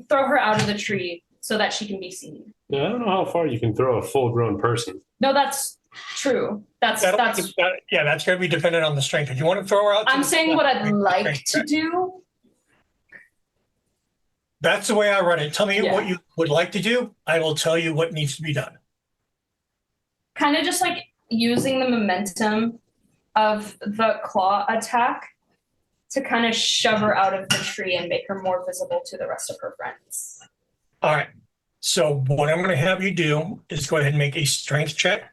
throw her out of the tree so that she can be seen. Yeah, I don't know how far you can throw a full-grown person. No, that's true. That's that's going to be dependent on the strength. If you want to throw her out, I'm saying what I'd like to do. That's the way I run it. Tell me Yeah. what you would like to do. I will tell you what needs to be done. kind of just like using the momentum of the claw attack to kind of shove her out of the tree and make her more visible to the rest of her friends. All right. So what I'm going to have you do is go ahead and make a strength check.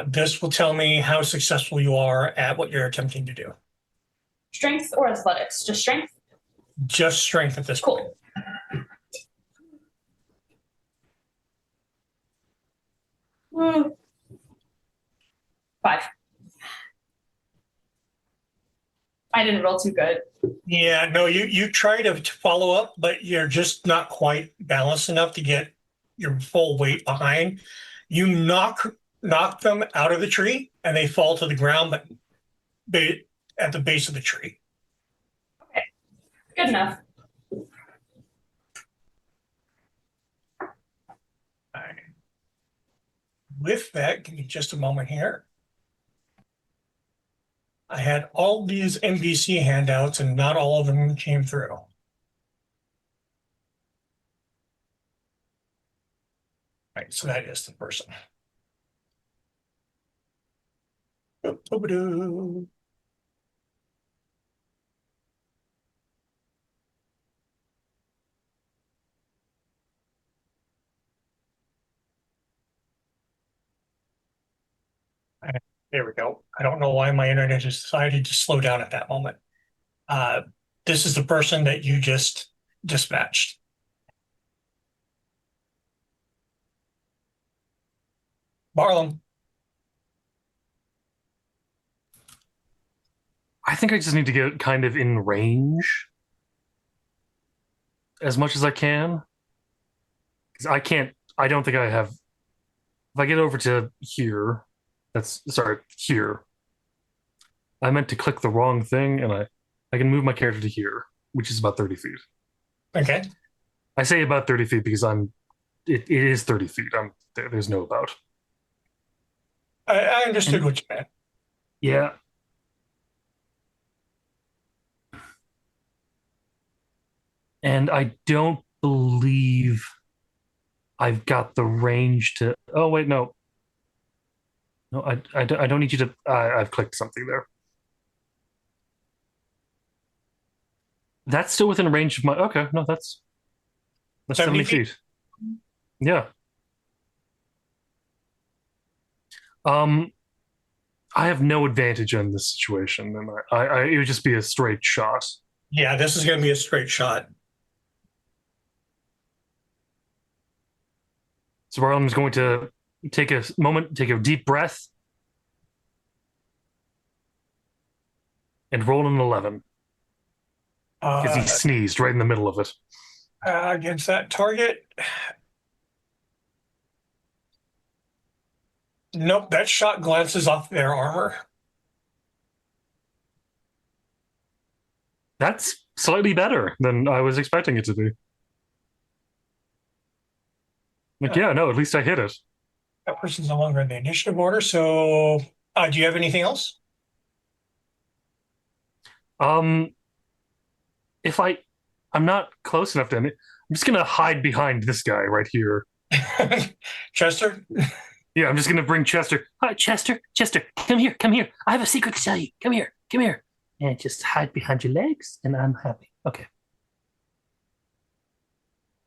This will tell me how successful you are at what you're attempting to do. Strength or athletics? Just strength? Just strength at this point. Cool. 5. I didn't roll too good. Yeah, no, you try to follow up, but you're just not quite balanced enough to get your full weight behind. You knock them out of the tree, and they fall to the ground, but at the base of the tree. Okay, good enough. All right. With that, give me just a moment here. I had all these NPC handouts, and not all of them came through. Right, so that is the person. Boop-a-doo. There we go. I don't know why my internet just decided to slow down at that moment. This is the person that you just dispatched. Barlam. I think I just need to get kind of in range as much as I can. Because I don't think I have. If I get over to here, here. I meant to click the wrong thing, and I can move my character to here, which is about 30 feet. Okay. I say about 30 feet because it is 30 feet. There's no about. I understood what you meant. Yeah. And I don't believe I've got the range to. Oh, wait, no. No, I don't need you to. I've clicked something there. That's still within range of my. Okay, no, that's 70 feet. Yeah. I have no advantage in this situation, and it would just be a straight shot. Yeah, this is going to be a straight shot. So Barlam's going to take a moment, take a deep breath, and roll an 11. Because he sneezed right in the middle of it. Against that target. Nope, that shot glances off their armor. That's slightly better than I was expecting it to be. Like, yeah, no, at least I hit it. That person's no longer in the initiative order, so do you have anything else? If I'm not close enough to him, I'm just gonna hide behind this guy right here. Chester? Yeah, I'm just gonna bring Chester. Hi, Chester, come here. I have a secret to tell you. Come here. And just hide behind your legs, and I'm happy. Okay.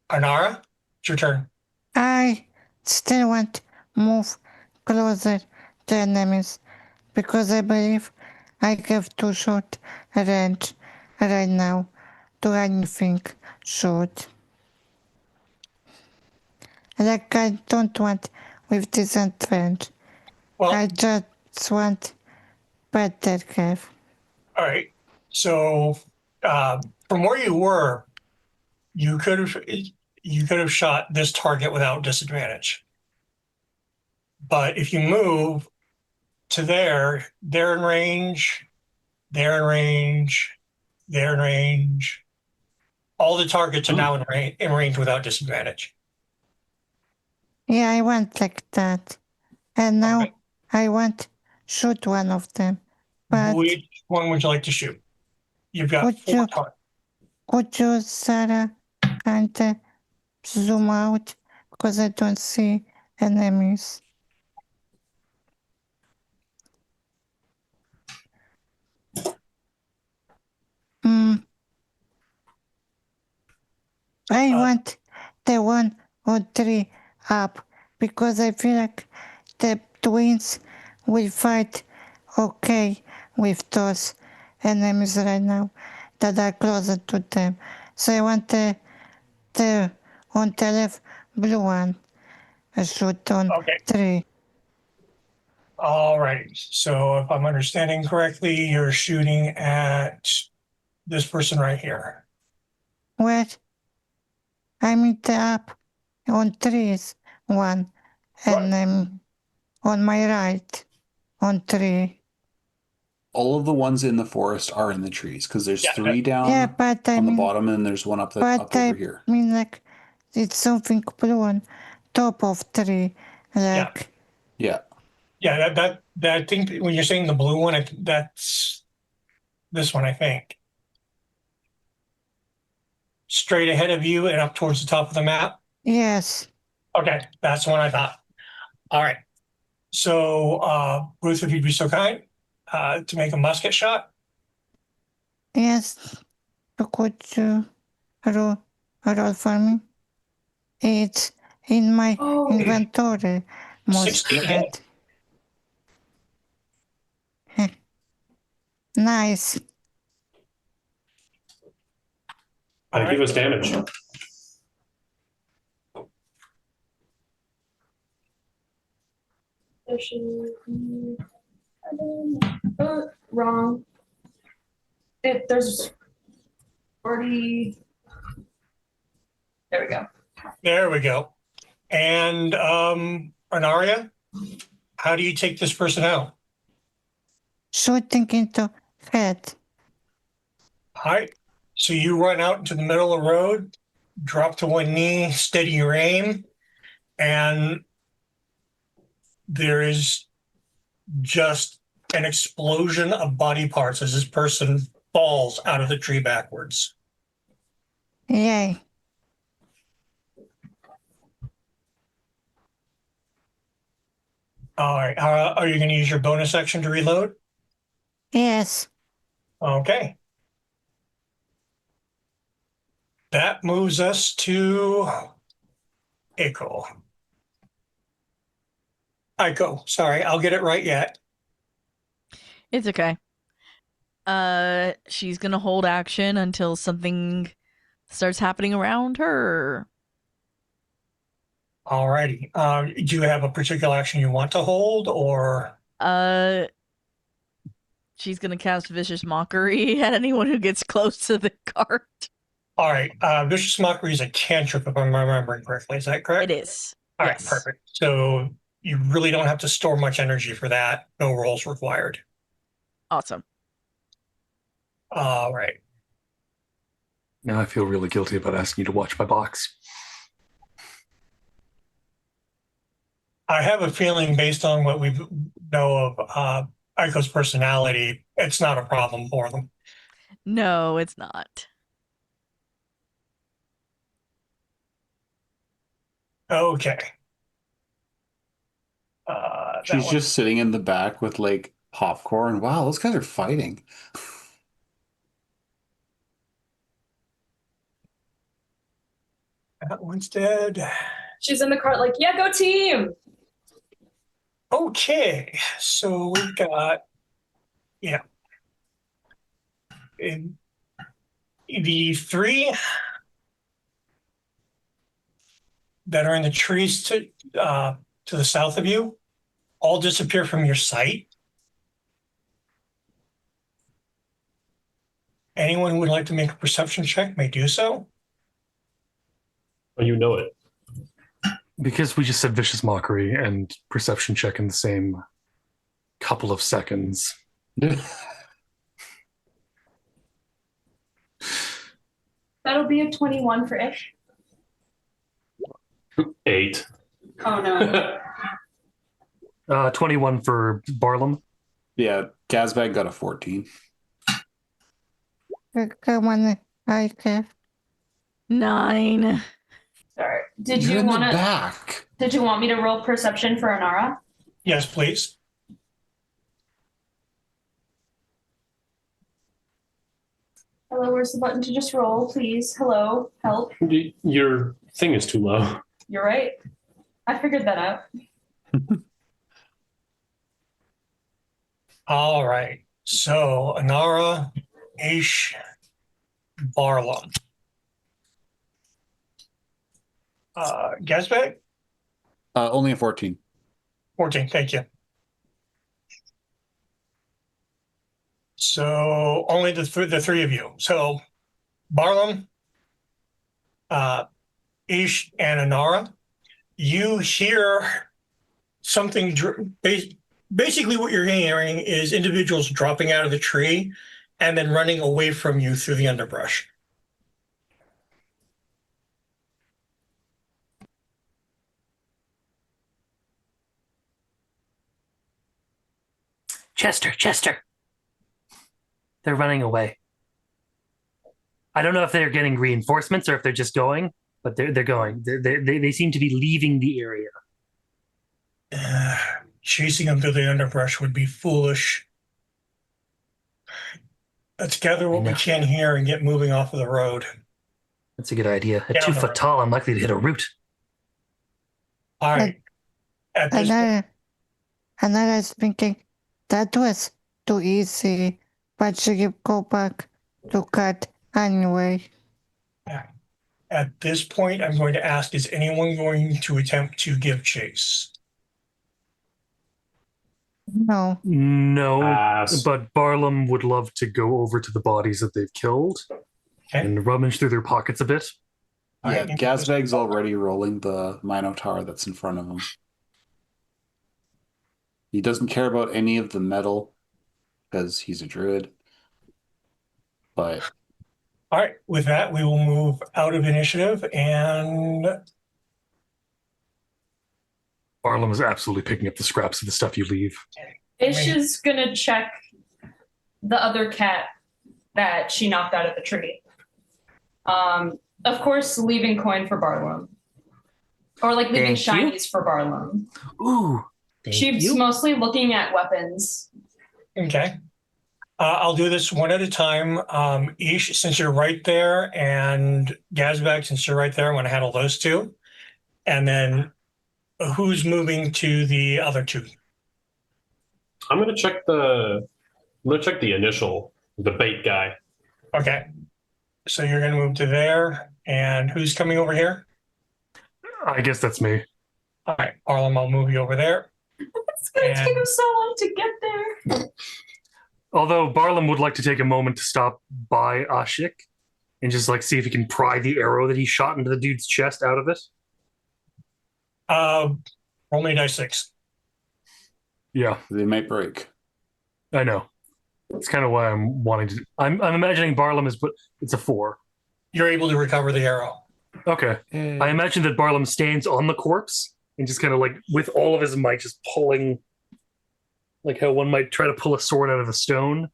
Anara, it's your turn. I still want to move closer to enemies because I believe I have too short range right now to anything short. Like I don't want with decent range. Well, I just want better have. all right. So from where you were, you could have shot this target without disadvantage. But if you move to there, they're in range, they're in range, they're in range. All the targets are now in range without disadvantage. Yeah, I want like that. And now Okay. I want shoot one of them. But Which one would you like to shoot? You've got Would 4 you- targets. could you, Sarah, kind of zoom out because I don't see enemies? I want the one on 3 up because I feel like the twins will fight okay with those enemies right now that are closer to them. So I want the on the left blue one. I shoot on Okay. 3. All right. So if I'm understanding correctly, you're shooting at this person right here. Wait, I'm in the up on 3 is 1, and I'm on my right on 3. All of the ones in the forest are in the trees because there's Yeah, 3 down Yeah, but I on the mean, bottom and there's one up but over I here. mean, like, it's something blue on top of 3. Like, Yeah. Yeah, that I think when you're saying the blue one, that's this one, I think. Straight ahead of you and up towards the top of the map. yes, Okay, that's the one I thought. All right. So, Ruth, if you'd be so kind, to make a musket shot. yes, could you roll for me? It's in my Oh. inventory, 16 hit. musket. Nice. All Give right. us damage. Wrong. There's 40. There we go. There we go. And Anaria, how do you take this person out? Shooting into head. All right. So you run out into the middle of the road, drop to one knee, steady your aim, and there is just an explosion of body parts as this person falls out of the tree backwards. Yay. All right. Are you going to use your bonus action to reload? Yes. Okay. That moves us to Eiko. Aiko, sorry, I'll get it right yet. It's okay. She's gonna hold action until something starts happening around her. All righty. Do you have a particular action you want to hold, or? She's gonna cast Vicious Mockery at anyone who gets close to the cart. All right. Vicious Mockery is a cantrip, if I'm remembering correctly. Is that correct? It is. All yes. right, perfect. So you really don't have to store much energy for that. No rolls required. Awesome. All right. Now I feel really guilty about asking you to watch my box. I have a feeling, based on what we know of Aiko's personality, it's not a problem for them. No, it's not. Okay. She's just sitting in the back with like popcorn. Wow, those guys are fighting. That one's dead. She's in the cart like, yeah, go team. Okay, so we've got, in the 3 that are in the trees to the south of you all disappear from your sight. Anyone who would like to make a perception check may do so. Oh, you know it. Because we just said Vicious Mockery and Perception check in the same couple of seconds. That'll be a 21 for Ish. 8. Oh no. 21 for Barlam. Yeah, Gazbag got a 14. Come on, Aiko. 9. Sorry. Did You're you in want the to? back. Did you want me to roll perception for Anara? Yes, please. Hello, where's the button to just roll, please? Hello, help. Your thing is too low. You're right. I figured that out. All right. So Anara, Aish, Barlam. Gazbag? Only a 14. 14, thank you. So only the three of you. So Barlam, Ish, and Anara, you hear something. Basically, what you're hearing is individuals dropping out of the tree and then running away from you through the underbrush. Chester. They're running away. I don't know if they're getting reinforcements or if they're just going, but they're going. They seem to be leaving the area. Chasing them through the underbrush would be foolish. Let's gather what we can here and get moving off of the road. That's a good idea. At Down 2 the foot road. tall, I'm likely to hit a root. All right. At this point, Anara is thinking that was too easy, but she could go back to cut anyway. at this point, I'm going to ask, is anyone going to attempt to give chase? No. No, Pass. but Barlam would love to go over to the bodies that they've killed Okay. and rummage through their pockets a bit. All Yeah, right. Gazbag's already rolling the Minotaur that's in front of him. He doesn't care about any of the metal because he's a druid. But All right. With that, we will move out of initiative and Barlam is absolutely picking up the scraps of the stuff you leave. Ish is gonna check the other cat that she knocked out of the tree. Of course, leaving coin for Barlam. Or like leaving Thank you. shinies for Barlam. Ooh, thank She's you. mostly looking at weapons. okay. I'll do this one at a time. Ish, since you're right there, and Gazbag, since you're right there, I'm going to handle those two. And then who's moving to the other two? I'm gonna check the initial, the bait guy. Okay. So you're going to move to there. And who's coming over here? I guess that's me. All right, Arlen, I'll move you over there. It's gonna take him so long to get there. Although Barlam would like to take a moment to stop by Ashik and just like see if he can pry the arrow that he shot into the dude's chest out of it. Roll me a dice 6. Yeah, they might break. I know. It's kind of why I'm wanting to. I'm imagining Barlam is, but it's a 4. You're able to recover the arrow. Okay. I imagine that Barlam stands on the corpse and just kind of like with all of his might, just pulling, like how one might try to pull a sword out of a stone.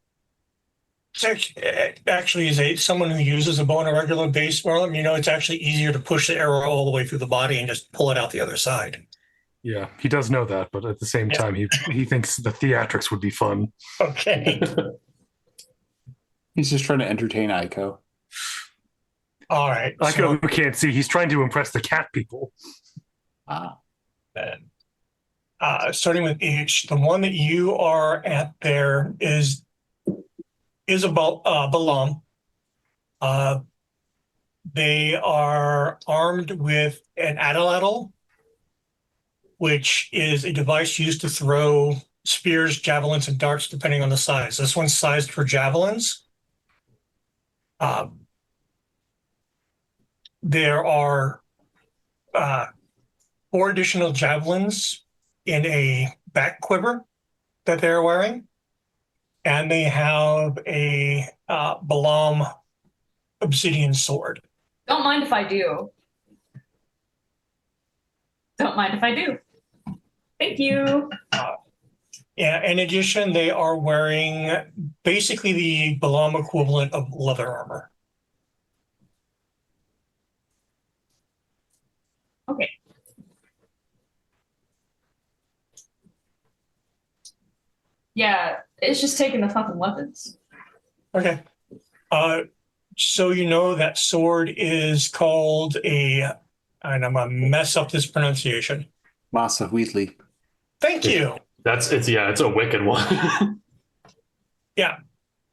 It actually is someone who uses a bow on a regular basis, Marlon. You know, it's actually easier to push the arrow all the way through the body and just pull it out the other side. Yeah, he does know that, but at the same time, he thinks the theatrics would be fun. Okay. He's just trying to entertain Aiko. All right. Aiko, who can't see, he's trying to impress the cat people. Then, starting with H, the one that you are at there is a Balam. They are armed with an atlatl, which is a device used to throw spears, javelins, and darts, depending on the size. This one's sized for javelins. There are 4 additional javelins in a back quiver that they're wearing. And they have a Balam obsidian sword. Don't mind if I do. Don't mind if I do. Thank you. Yeah, in addition, they are wearing basically the Balam equivalent of leather armor. Okay. Yeah, it's just taking the fucking weapons. Okay. so you know, that sword is called and I'm gonna mess up this pronunciation. Masa Wheatley. Thank you. It's a wicked one. Yeah.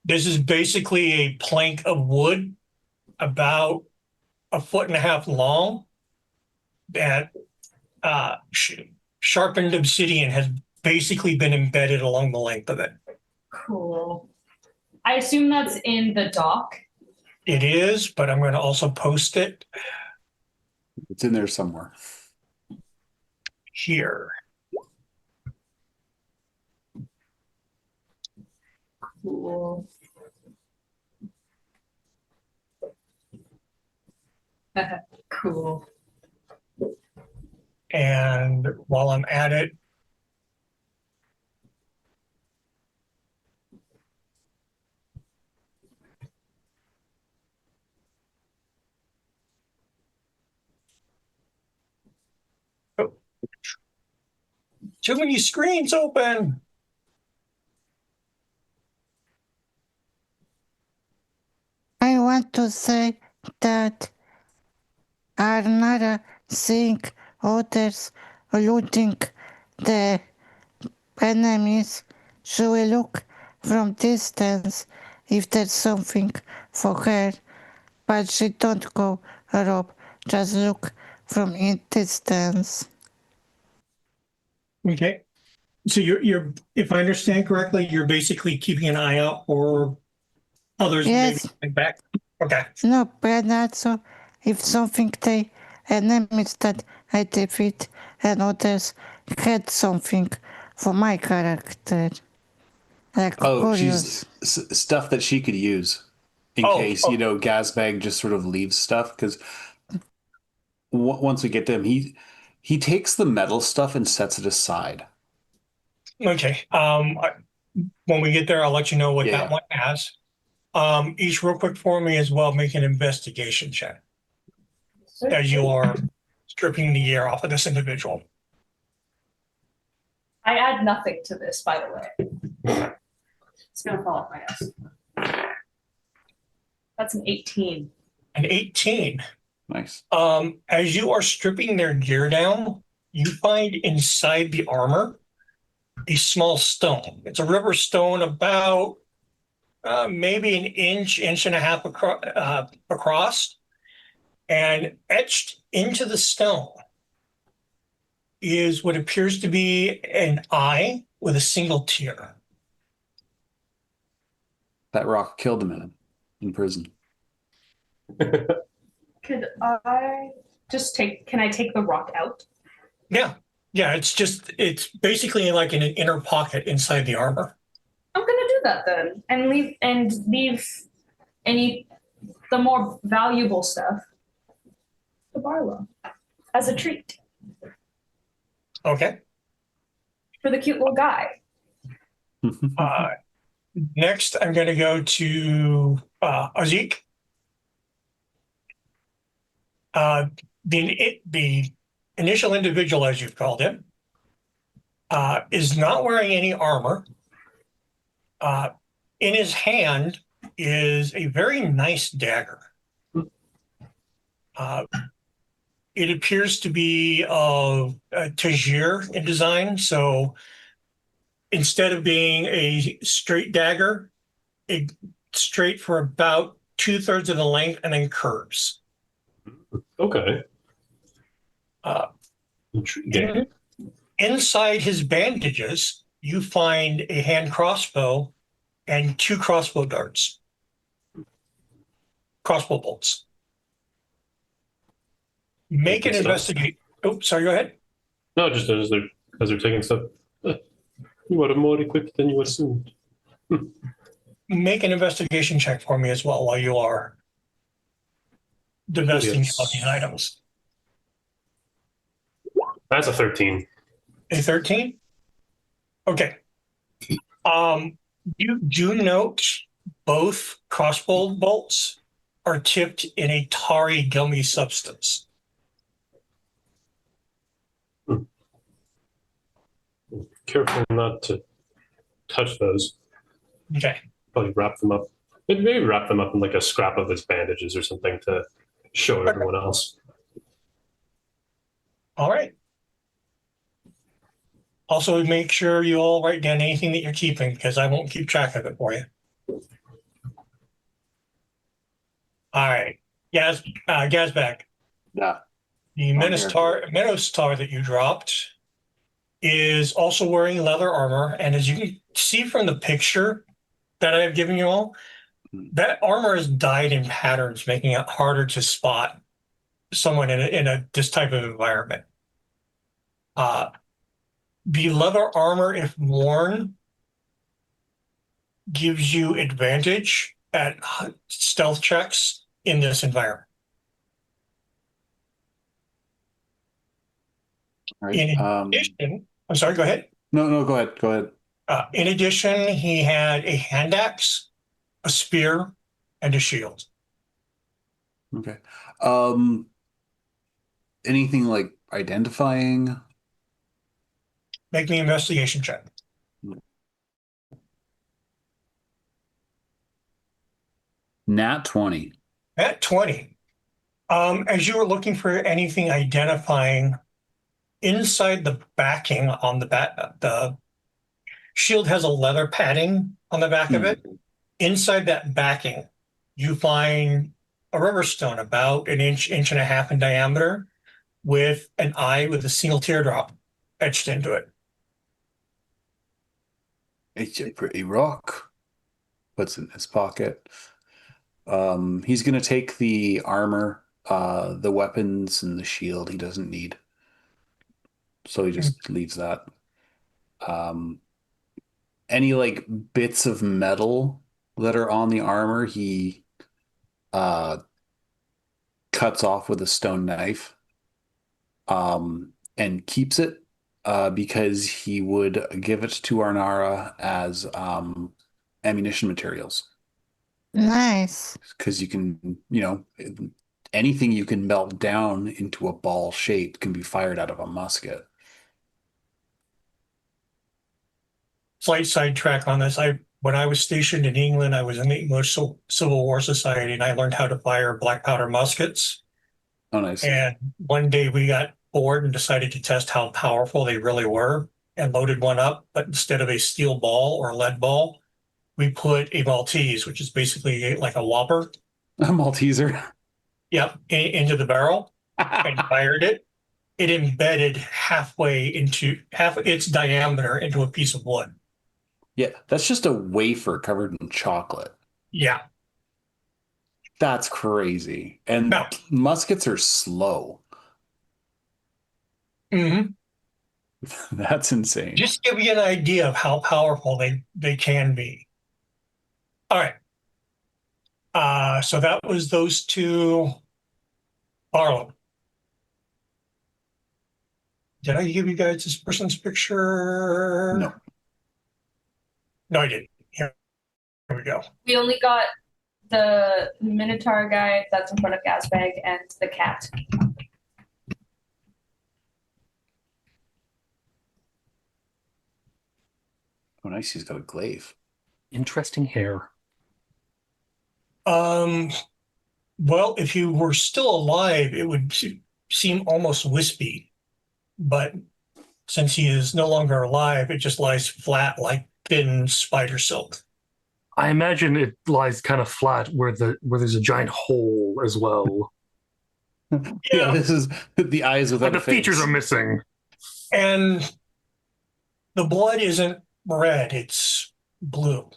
This is basically a plank of wood about 1.5 feet long that sharpened obsidian has basically been embedded along the length of it. Cool. I assume that's in the dock. It is, but I'm going to also post it It's in there somewhere. here. Cool. Cool. And while I'm at it, oh, too many screens open. I want to say that I'm not seeing others looting the enemies. Should we look from distance if there's something for her? But she don't go rob. Just look from in distance. Okay. So you're if I understand correctly, you're basically keeping an eye out for others maybe Yes. coming back. Okay. No, but also if something they enemies that I defeat and others had something for my character. Like curious. She's stuff that she could use in case, Gazbag just sort of leaves stuff. Because once we get to him, he takes the metal stuff and sets it aside. Okay. When we get there, I'll let you know what that Yeah. one has. Each real quick for me as well, make an investigation check as you are stripping the air off of this individual. I add nothing to this, by the way. It's gonna fall off my ass. That's an 18. An 18. Nice. As you are stripping their gear down, you find inside the armor a small stone. It's a river stone about maybe an inch and a half across. And etched into the stone is what appears to be an eye with a single tear. That rock killed him in prison. Could I just can I take the rock out? Yeah. Yeah, it's basically like in an inner pocket inside the armor. I'm gonna do that then, and leave the more valuable stuff to Barlow as a treat Okay. for the cute little guy. Next, I'm going to go to Azik. The initial individual, as you've called him, is not wearing any armor. In his hand is a very nice dagger. It appears to be of Tajir in design. So instead of being a straight dagger, it straight for about 2/3 of the length and then curves. Okay. Intriguing. Inside his bandages, you find a hand crossbow and 2 crossbow bolts. Make an investigate. Oh, sorry, go ahead. No, just as they're taking stuff. You are more equipped than you assumed. Make an investigation check for me as well while you are divesting of these items. That's a 13. A 13? Okay. You do note both crossbow bolts are tipped in a tarry gummy substance. Careful not to touch those. Okay. Probably wrap them up. Maybe wrap them up in like a scrap of his bandages or something to show everyone else. All right. Also, make sure you all write down anything that you're keeping because I won't keep track of it for you. All right. Gazbag. Yeah. The Minotaur that you dropped is also wearing leather armor. And as you can see from the picture that I have given you all, that armor is dyed in patterns, making it harder to spot someone in this type of environment. The leather armor, if worn, gives you advantage at stealth checks in this environment. All right. In addition, I'm sorry, go ahead. No, go ahead. Go ahead. In addition, he had a hand axe, a spear, and a shield. Okay. Anything like identifying? Make me an investigation check. Nat 20. At 20. As you were looking for anything identifying, inside the backing on the back, the shield has a leather padding on the back of it. Inside that backing, you find a river stone about an inch and a half in diameter with an eye with a single teardrop etched into it. It's a pretty rock. Puts it in his pocket. He's going to take the armor, the weapons, and the shield he doesn't need. So he just leaves that. Any like bits of metal that are on the armor, he cuts off with a stone knife, and keeps it because he would give it to Arnara as ammunition materials. Nice. Because you can, anything you can melt down into a ball shape can be fired out of a musket. Slight sidetrack on this. When I was stationed in England, I was in the English Civil War Society, and I learned how to fire black powder muskets. Oh, nice. And one day we got bored and decided to test how powerful they really were and loaded one up. But instead of a steel ball or a lead ball, we put a Maltese, which is basically like a Whopper. A Malteser. Yep, into the barrel and fired it. It embedded halfway into half its diameter into a piece of wood. Yeah, that's just a wafer covered in chocolate. Yeah. That's crazy. And No. muskets are slow. Mm-hmm. That's insane. Just give you an idea of how powerful they can be. All right. So that was those two. Barlow. Did I give you guys this person's picture? No. No, I didn't. Here we go. We only got the Minotaur guy that's in front of Gasbag and the cat. Oh, nice. He's got a glaive. Interesting hair. Well, if you were still alive, it would seem almost wispy. But since he is no longer alive, it just lies flat like thin spider silk. I imagine it lies kind of flat where there's a giant hole as well. Yeah, this is the eyes without Like the a face. features are missing. And the blood isn't red, it's blue.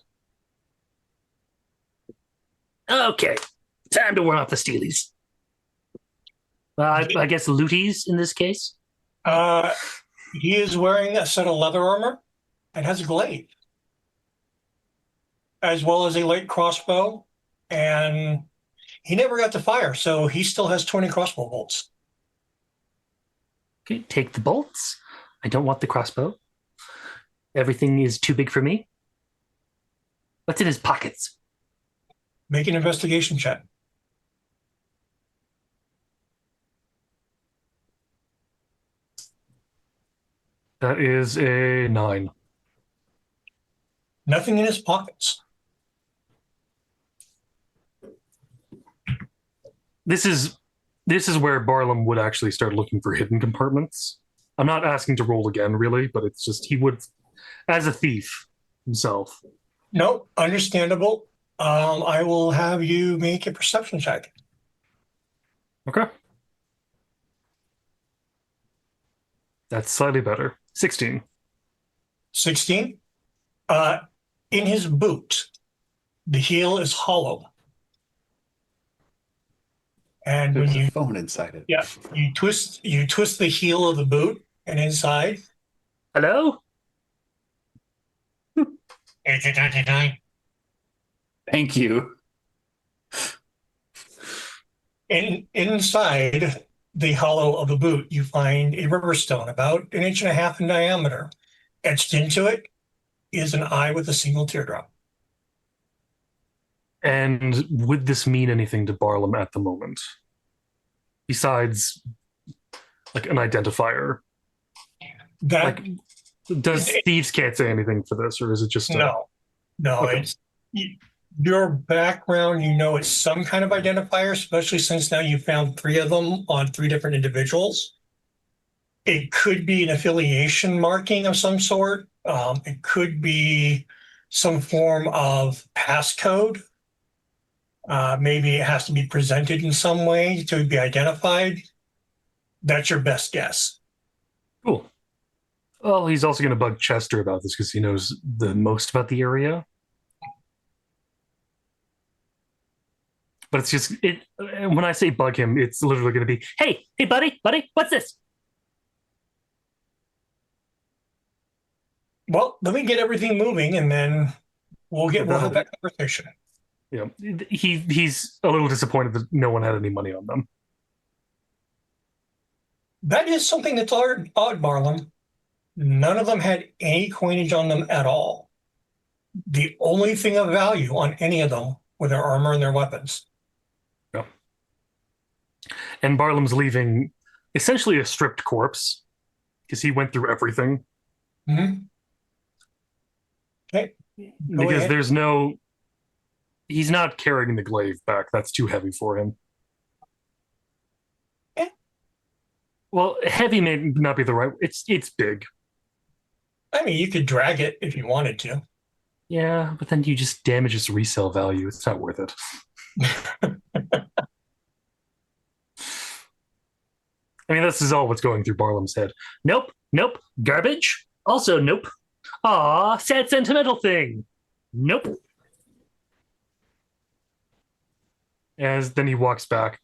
Okay, time to warm up the steelies. I guess looties in this case. He is wearing a set of leather armor and has a glaive, as well as a light crossbow. And he never got to fire, so he still has 20 crossbow bolts. Okay, take the bolts. I don't want the crossbow. Everything is too big for me. What's in his pockets? Make an investigation check. That is a 9. Nothing in his pockets. This is where Barlam would actually start looking for hidden compartments. I'm not asking to roll again, really, but it's just he would, as a thief himself. No, understandable. I will have you make a perception check. Okay. That's slightly better. 16. 16. In his boot, the heel is hollow. And when There's you a phone inside it. you twist the heel of the boot, and inside Hello? 1899. Thank you. Inside the hollow of the boot, you find a river stone about 1.5 inches in diameter. Etched into it is an eye with a single teardrop. And would this mean anything to Barlam at the moment? Besides, like, an identifier? That Like, does thieves can't say anything for this, or is it just no, Okay. it's your background. You know, it's some kind of identifier, especially since now you found 3 of them on 3 different individuals. It could be an affiliation marking of some sort. It could be some form of passcode. Maybe it has to be presented in some way to be identified. That's your best guess. cool? Well, he's also going to bug Chester about this because he knows the most about the area. But it's just when I say bug him, it's literally going to be, hey, buddy, what's this? Well, let me get everything moving, and then we'll have that conversation. Yeah, he's a little disappointed that no one had any money on them. That is something that's odd, Barlam. None of them had any coinage on them at all. The only thing of value on any of them were their armor and their weapons. Yeah. And Barlam's leaving essentially a stripped corpse because he went through everything. Mm-hmm. Okay. Because he's not carrying the glaive back. That's too heavy for him. Yeah. Well, heavy may not be the right. It's big. I mean, you could drag it if you wanted to. Yeah, but then you just damage its resale value. It's not worth it. I mean, this is all what's going through Barlam's head. Nope. Garbage. Also, nope. Aw, sad sentimental thing. Nope. As then he walks back.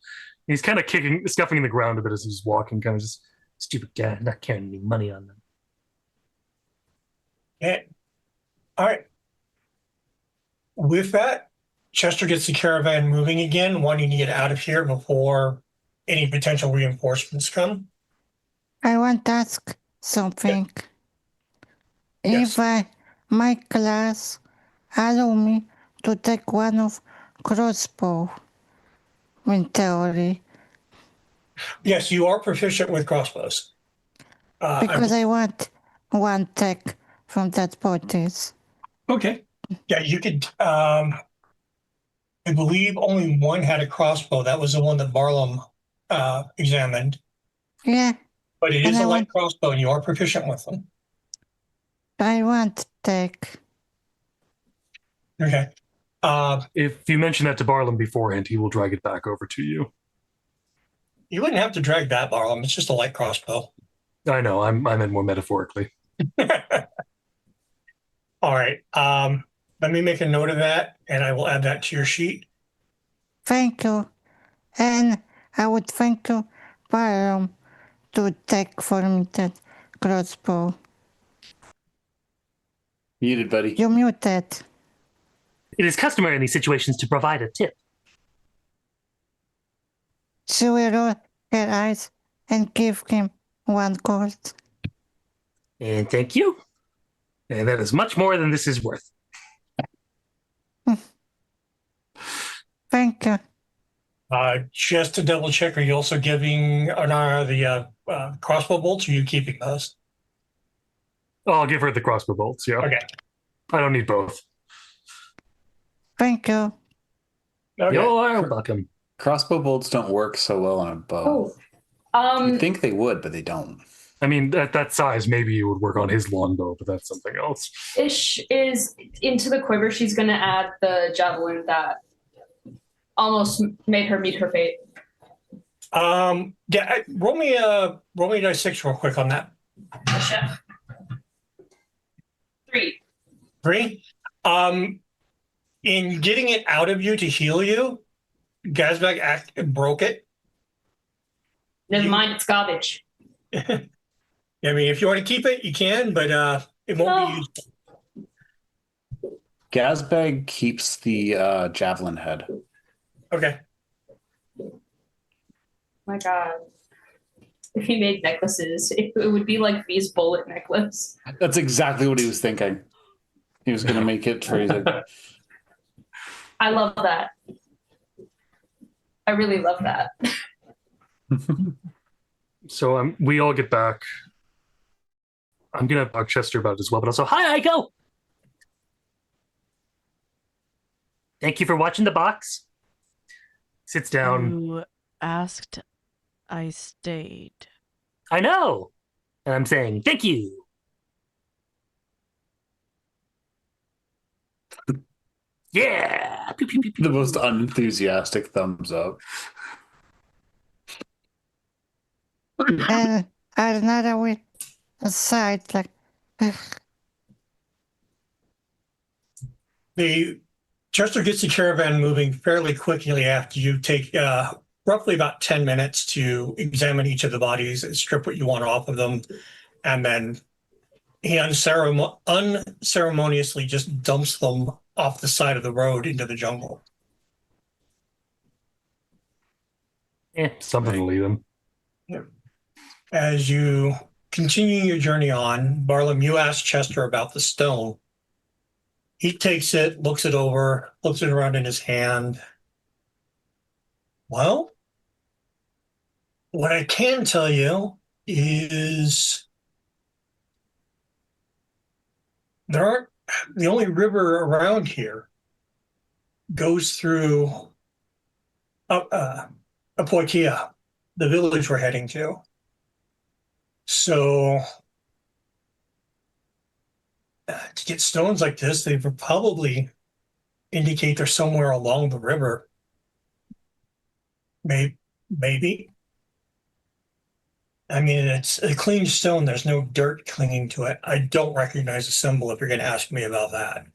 He's kind of scuffing the ground a bit as he's walking, kind of just stupid guy, not carrying any money on them. Yeah. All right. With that, Chester gets the caravan moving again, wanting to get out of here before any potential reinforcements come. I want to ask something. Yes. If my class allow me to take one of crossbow in theory, Yes, you are proficient with crossbows. because I want one tech from that bodies. Okay. Yeah, you could. I believe only one had a crossbow. That was the one that Barlam examined. Yeah, But it And is a I light want- crossbow, and you are proficient with them. I want tech. Okay. If you mention that to Barlam beforehand, he will drag it back over to you. You wouldn't have to drag that, Barlam. It's just a light crossbow. I know. I meant more metaphorically. All right. Let me make a note of that, and I will add that to your sheet. Thank you. And I would thank you, Byron, to take for me that crossbow. Muted, buddy. You muted. It is customary in these situations to provide a tip. She will roll her eyes and give him 1 gold. And thank you. And that is much more than this is worth. Thank you. Just to double check, are you also giving the crossbow bolts, or are you keeping those? Oh, I'll give her the crossbow bolts. Yeah. Okay. I don't need both. Thank you. Okay. You're welcome. Crossbow bolts don't work so well on a bow. Oh, You'd think they would, but they don't. I mean, at that size, maybe you would work on his longbow, but that's something else. Ish is into the quiver. She's gonna add the javelin that almost made her meet her fate. Yeah, roll me a dice 6 real quick on that. Chef. 3. 3. In getting it out of you to heal you, Gazbag broke it. Never mind, it's garbage. I mean, if you want to keep it, you can, but it won't be used. Gazbag keeps the javelin head. Okay. My God. If he made necklaces, it would be like V's bullet necklace. That's exactly what he was thinking. He was going to make it for you. I love that. I really love that. So we all get back. I'm gonna talk Chester about it as well, but also, hi, Aiko. Thank you for watching the box. Sits down. You asked, I stayed. I know, and I'm saying thank you. Yeah. Pew, pew, pew, pew. The most unenthusiastic thumbs up. And another with a side, like, The Chester gets the caravan moving fairly quickly after you take roughly about 10 minutes to examine each of the bodies and strip what you want off of them. And then he unceremoniously just dumps them off the side of the road into the jungle. Something to leave them. As you continue your journey on, Barlam, you ask Chester about the stone. He takes it, looks it over, looks it around in his hand. Well, what I can tell you is the only river around here goes through Apoikia, the village we're heading to. So to get stones like this, they would probably indicate they're somewhere along the river. Maybe. I mean, it's a clean stone. There's no dirt clinging to it. I don't recognize the symbol if you're going to ask me about that.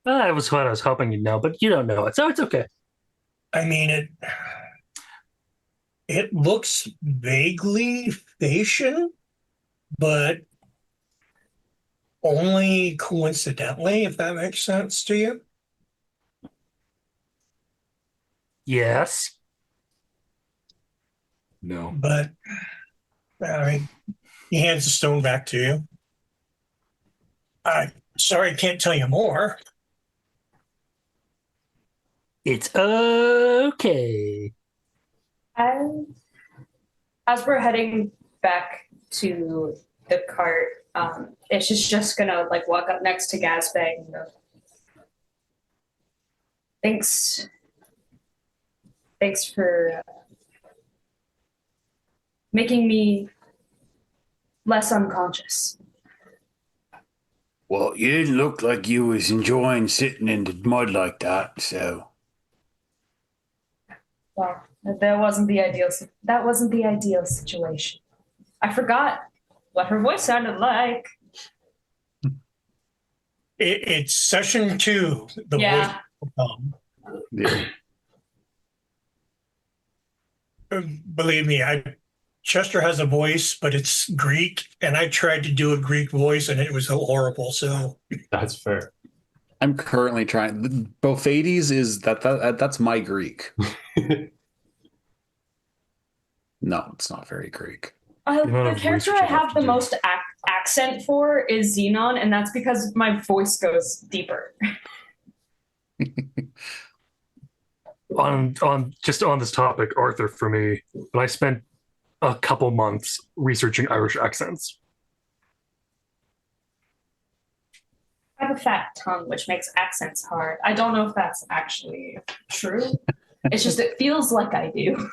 That was what I was hoping you'd know, but you don't know it, so it's okay. I mean, it looks vaguely Phasian, but only coincidentally, if that makes sense to you. Yes. No. But I mean, he hands the stone back to you. I'm sorry, I can't tell you more. It's okay. As we're heading back to the cart, it's just gonna like walk up next to Gazbag and go, Thanks for making me less unconscious. Well, you didn't look like you was enjoying sitting in the mud like that, so. Well, that wasn't the ideal situation. I forgot what her voice sounded like. It's session 2. The Yeah. voice will come. Yeah. Believe me, Chester has a voice, but it's Greek, and I tried to do a Greek voice, and it was horrible. So That's fair. I'm currently trying. Bophades is that's my Greek. No, it's not very Greek. amount The of character research I I have have to the do. most accent for is Xenon, and that's because my voice goes deeper. On this topic, Arthur, for me, but I spent a couple months researching Irish accents. I have a fat tongue, which makes accents hard. I don't know if that's actually true. It's just it feels like I do.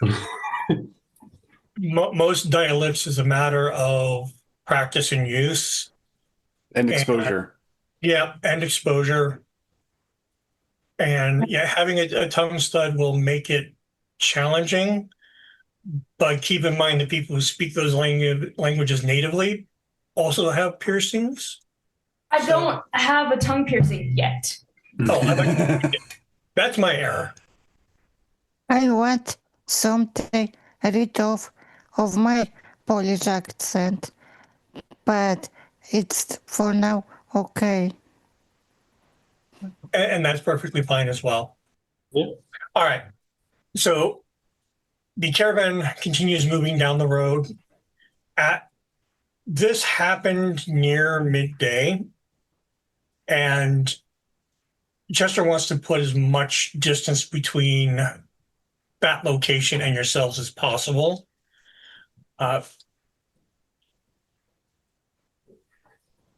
Most dialects is a matter of practice and use. And exposure. Yeah, and exposure. And yeah, having a tongue stud will make it challenging. But keep in mind that people who speak those languages natively also have piercings. I don't have a tongue piercing yet. Oh, that's my error. I want something rid of my Polish accent, but it's for now okay. And that's perfectly fine as well. Yeah. All right. So the caravan continues moving down the road. This happened near midday, and Chester wants to put as much distance between that location and yourselves as possible.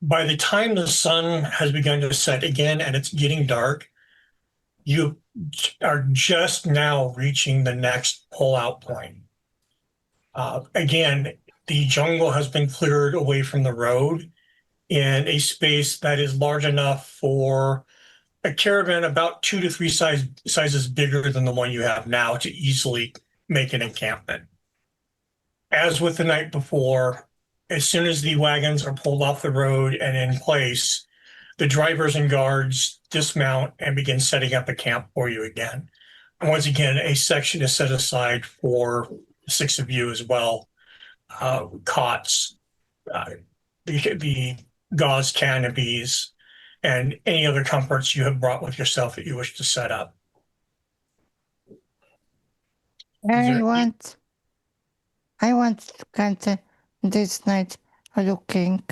By the time the sun has begun to set again and it's getting dark, you are just now reaching the next pull-out point. Again, the jungle has been cleared away from the road in a space that is large enough for a caravan about 2 to 3 sizes bigger than the one you have now to easily make an encampment. As with the night before, as soon as the wagons are pulled off the road and in place, the drivers and guards dismount and begin setting up a camp for you again. And once again, a section is set aside for 6 of you as well. Cots, the gauze canopies, and any other comforts you have brought with yourself that you wish to set up. I want to continue this night looking.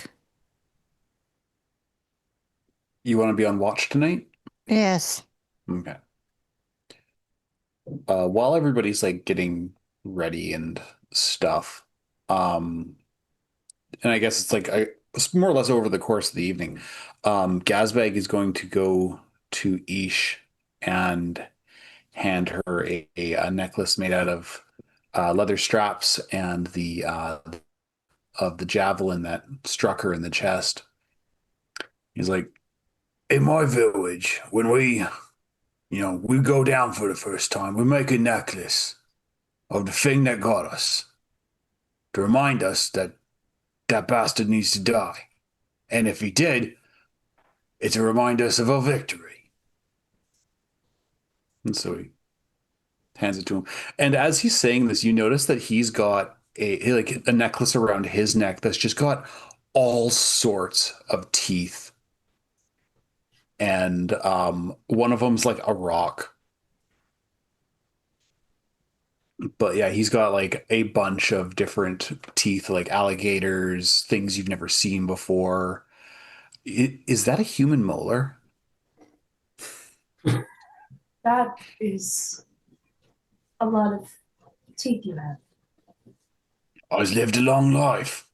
You want to be on watch tonight? Yes. Okay. While everybody's like getting ready and stuff, and I guess it's like it's more or less over the course of the evening. Gazbag is going to go to Ish and hand her a necklace made out of leather straps and the of the javelin that struck her in the chest. He's like, in my village, when we go down for the first time, we make a necklace of the thing that got us to remind us that that bastard needs to die. And if he did, it's to remind us of our victory. And so he hands it to him. And as he's saying this, you notice that he's got a necklace around his neck that's just got all sorts of teeth. And one of them's like a rock. But yeah, he's got like a bunch of different teeth, like alligators, things you've never seen before. Is that a human molar? That is a lot of teeth you have. I've lived a long life.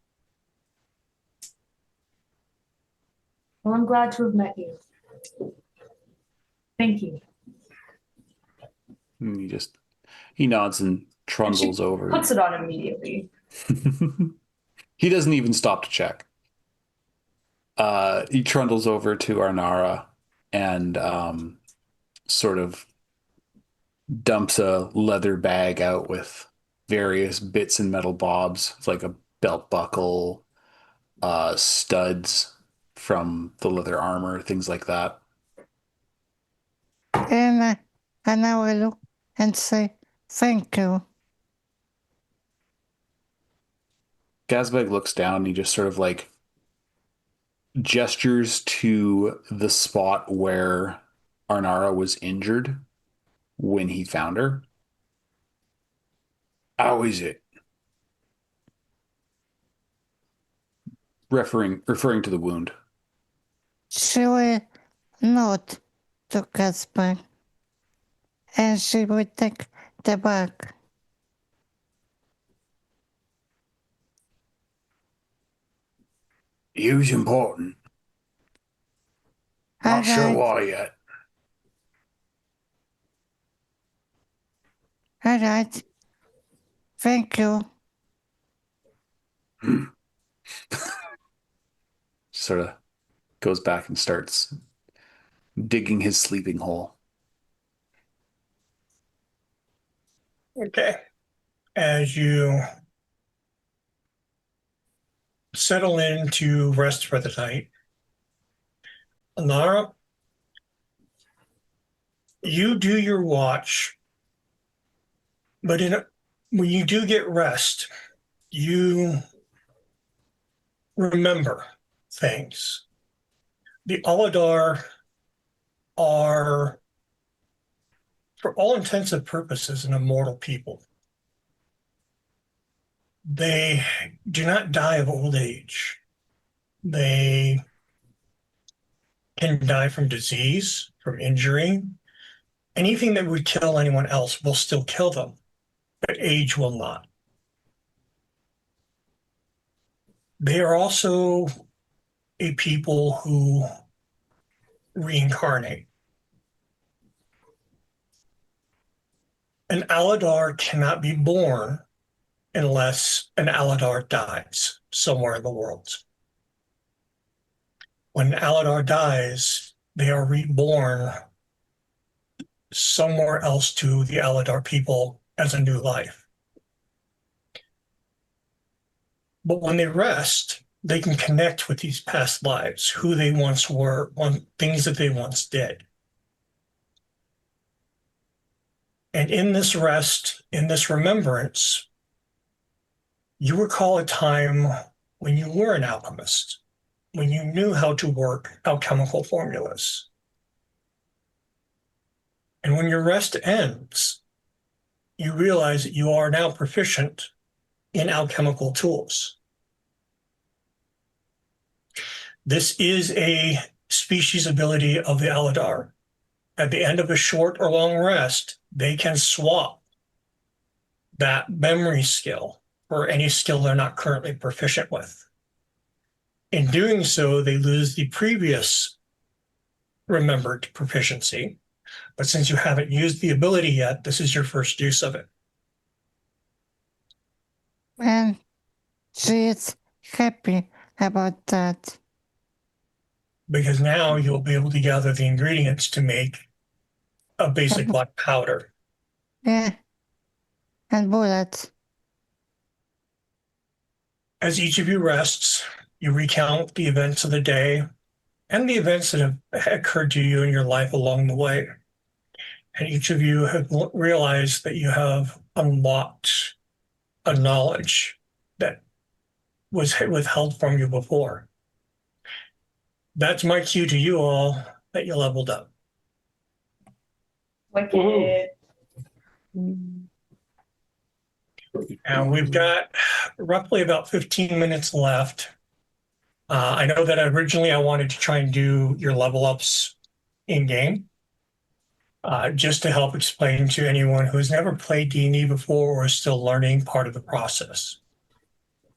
Well, I'm glad to have met you. Thank you. And he nods and trundles over. Puts it on immediately. He doesn't even stop to check. He trundles over to Arnara and sort of dumps a leather bag out with various bits and metal bobs. It's like a belt buckle, studs from the leather armor, things like that. And I will look and say thank you. Gazbeg looks down and he just sort of like gestures to the spot where Arnara was injured when he found her. How is it? Referring to the wound. She will nod to Casper, and she will take the bag. He was important. Not sure Alright. why yet. All right. Thank you. Sort of goes back and starts digging his sleeping hole. Okay. As you settle in to rest for the night, Anara, you do your watch, but when you do get rest, you remember things. The Aladar are, for all intents and purposes, an immortal people. They do not die of old age. They can die from disease, from injury. Anything that would kill anyone else will still kill them, but age will not. They are also a people who reincarnate. An Aladar cannot be born unless an Aladar dies somewhere in the world. When an Aladar dies, they are reborn somewhere else to the Aladar people as a new life. But when they rest, they can connect with these past lives, who they once were, things that they once did. And in this rest, in this remembrance, you recall a time when you were an alchemist, when you knew how to work alchemical formulas. And when your rest ends, you realize that you are now proficient in alchemical tools. This is a species ability of the Aladar. At the end of a short or long rest, they can swap that memory skill for any skill they're not currently proficient with. In doing so, they lose the previous remembered proficiency. But since you haven't used the ability yet, this is your first use of it. And she is happy about that. Because now you'll be able to gather the ingredients to make a basic black powder. Yeah. And bullets. As each of you rests, you recount the events of the day and the events that have occurred to you in your life along the way. And each of you have realized that you have unlocked a knowledge that was withheld from you before. That's my cue to you all that you leveled up. Wicked. And we've got roughly about 15 minutes left. I know that originally I wanted to try and do your level ups in game, just to help explain to anyone who has never played D&D before or is still learning part of the process.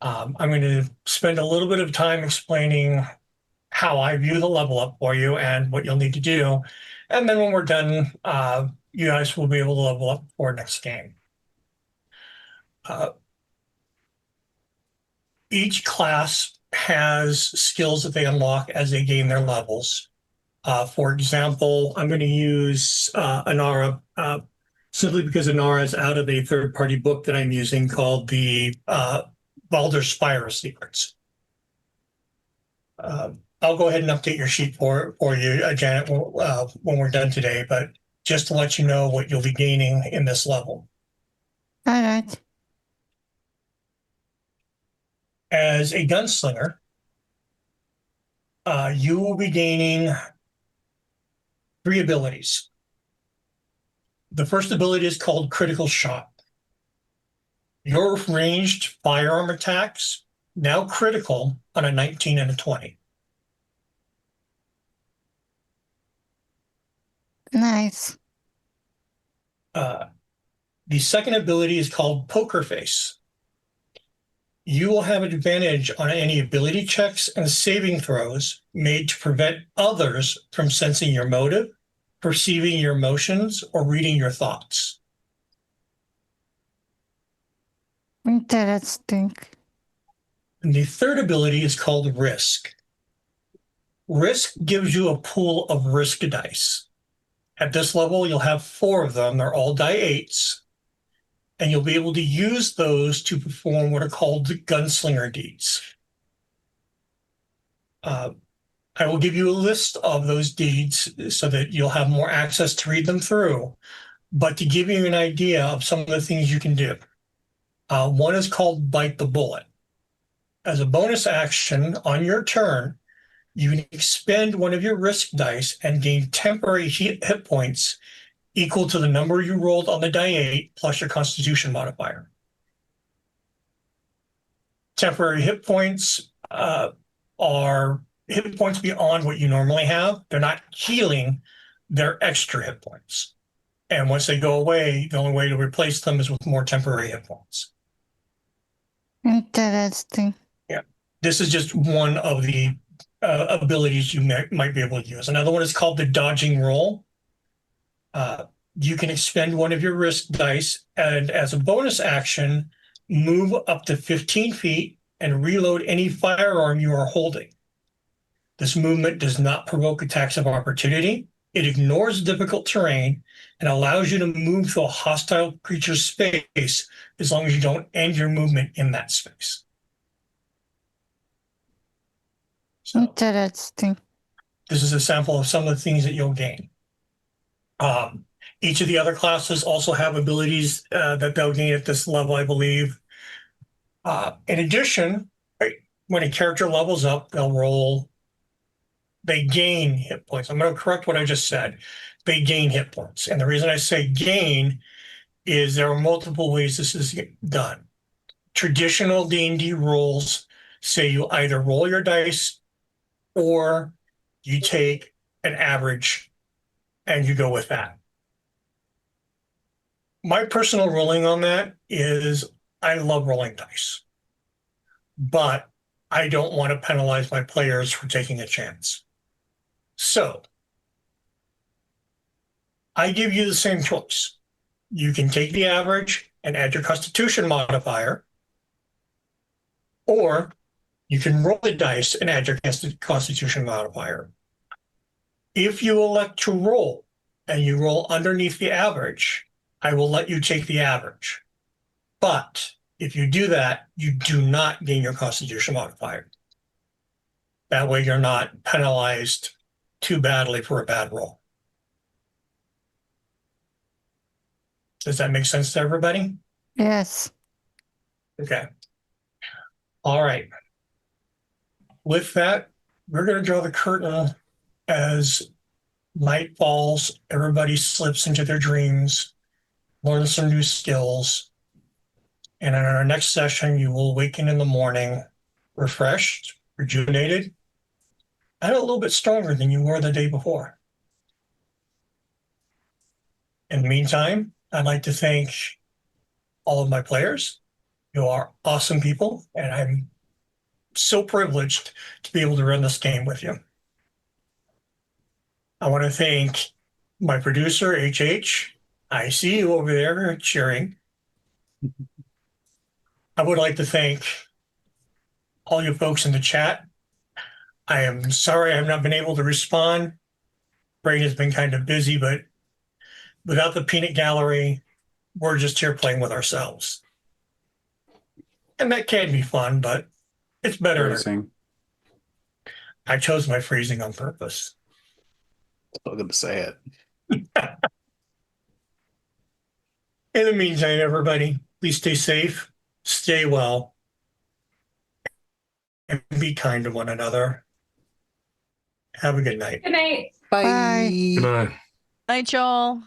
I'm going to spend a little bit of time explaining how I view the level up for you and what you'll need to do. And then when we're done, you guys will be able to level up for next game. Each class has skills that they unlock as they gain their levels. For example, I'm going to use Anara simply because Anara is out of a third-party book that I'm using called the Baldur's Spire Secrets. I'll go ahead and update your sheet for you, Janet, when we're done today, but just to let you know what you'll be gaining in this level. All right. As a gunslinger, you will be gaining 3 abilities. The first ability is called Critical Shot. Your ranged firearm attacks, now critical on a 19 and a 20. Nice. The second ability is called Poker Face. You will have an advantage on any ability checks and saving throws made to prevent others from sensing your motive, perceiving your emotions, or reading your thoughts. Interesting. And the third ability is called Risk. Risk gives you a pool of risk dice. At this level, you'll have 4 of them. They're all die 8s. And you'll be able to use those to perform what are called the gunslinger deeds. I will give you a list of those deeds so that you'll have more access to read them through. But to give you an idea of some of the things you can do, one is called Bite the Bullet. As a bonus action on your turn, you can expend one of your risk dice and gain temporary hit points equal to the number you rolled on the die 8 plus your Constitution modifier. Temporary hit points are hit points beyond what you normally have. They're not healing, they're extra hit points. And once they go away, the only way to replace them is with more temporary hit points. Interesting. Yeah. This is just one of the abilities you might be able to use. Another one is called the dodging roll. You can expend one of your risk dice and as a bonus action, move up to 15 feet and reload any firearm you are holding. This movement does not provoke attacks of opportunity. It ignores difficult terrain and allows you to move through a hostile creature's space as long as you don't end your movement in that space. So Interesting. this is a sample of some of the things that you'll gain. Each of the other classes also have abilities that they'll gain at this level, I believe. In addition, when a character levels up, they gain hit points. I'm going to correct what I just said. They gain hit points. And the reason I say gain is there are multiple ways this is done. Traditional D&D rules say you either roll your dice or you take an average and you go with that. My personal ruling on that is I love rolling dice, but I don't want to penalize my players for taking a chance. So I give you the same choice. You can take the average and add your Constitution modifier, or you can roll the dice and add your Constitution modifier. If you elect to roll and you roll underneath the average, I will let you take the average. But if you do that, you do not gain your Constitution modifier. That way you're not penalized too badly for a bad roll. Does that make sense to everybody? Yes. Okay. All right. With that, we're going to draw the curtain as night falls, everybody slips into their dreams, learn some new skills. And in our next session, you will awaken in the morning, refreshed, rejuvenated, and a little bit stronger than you were the day before. In the meantime, I'd like to thank all of my players. You are awesome people, and I'm so privileged to be able to run this game with you. I want to thank my producer, HH. I see you over there cheering. I would like to thank all you folks in the chat. I am sorry I have not been able to respond. Brain has been kind of busy, but without the peanut gallery, we're just here playing with ourselves. And that can be fun, but it's better. Embarrassing. I chose my phrasing on purpose. I was going to say it. In the meantime, everybody, please stay safe, stay well, and be kind to one another. Have a good night. Good night. Bye. Bye. Good night. Night, y'all.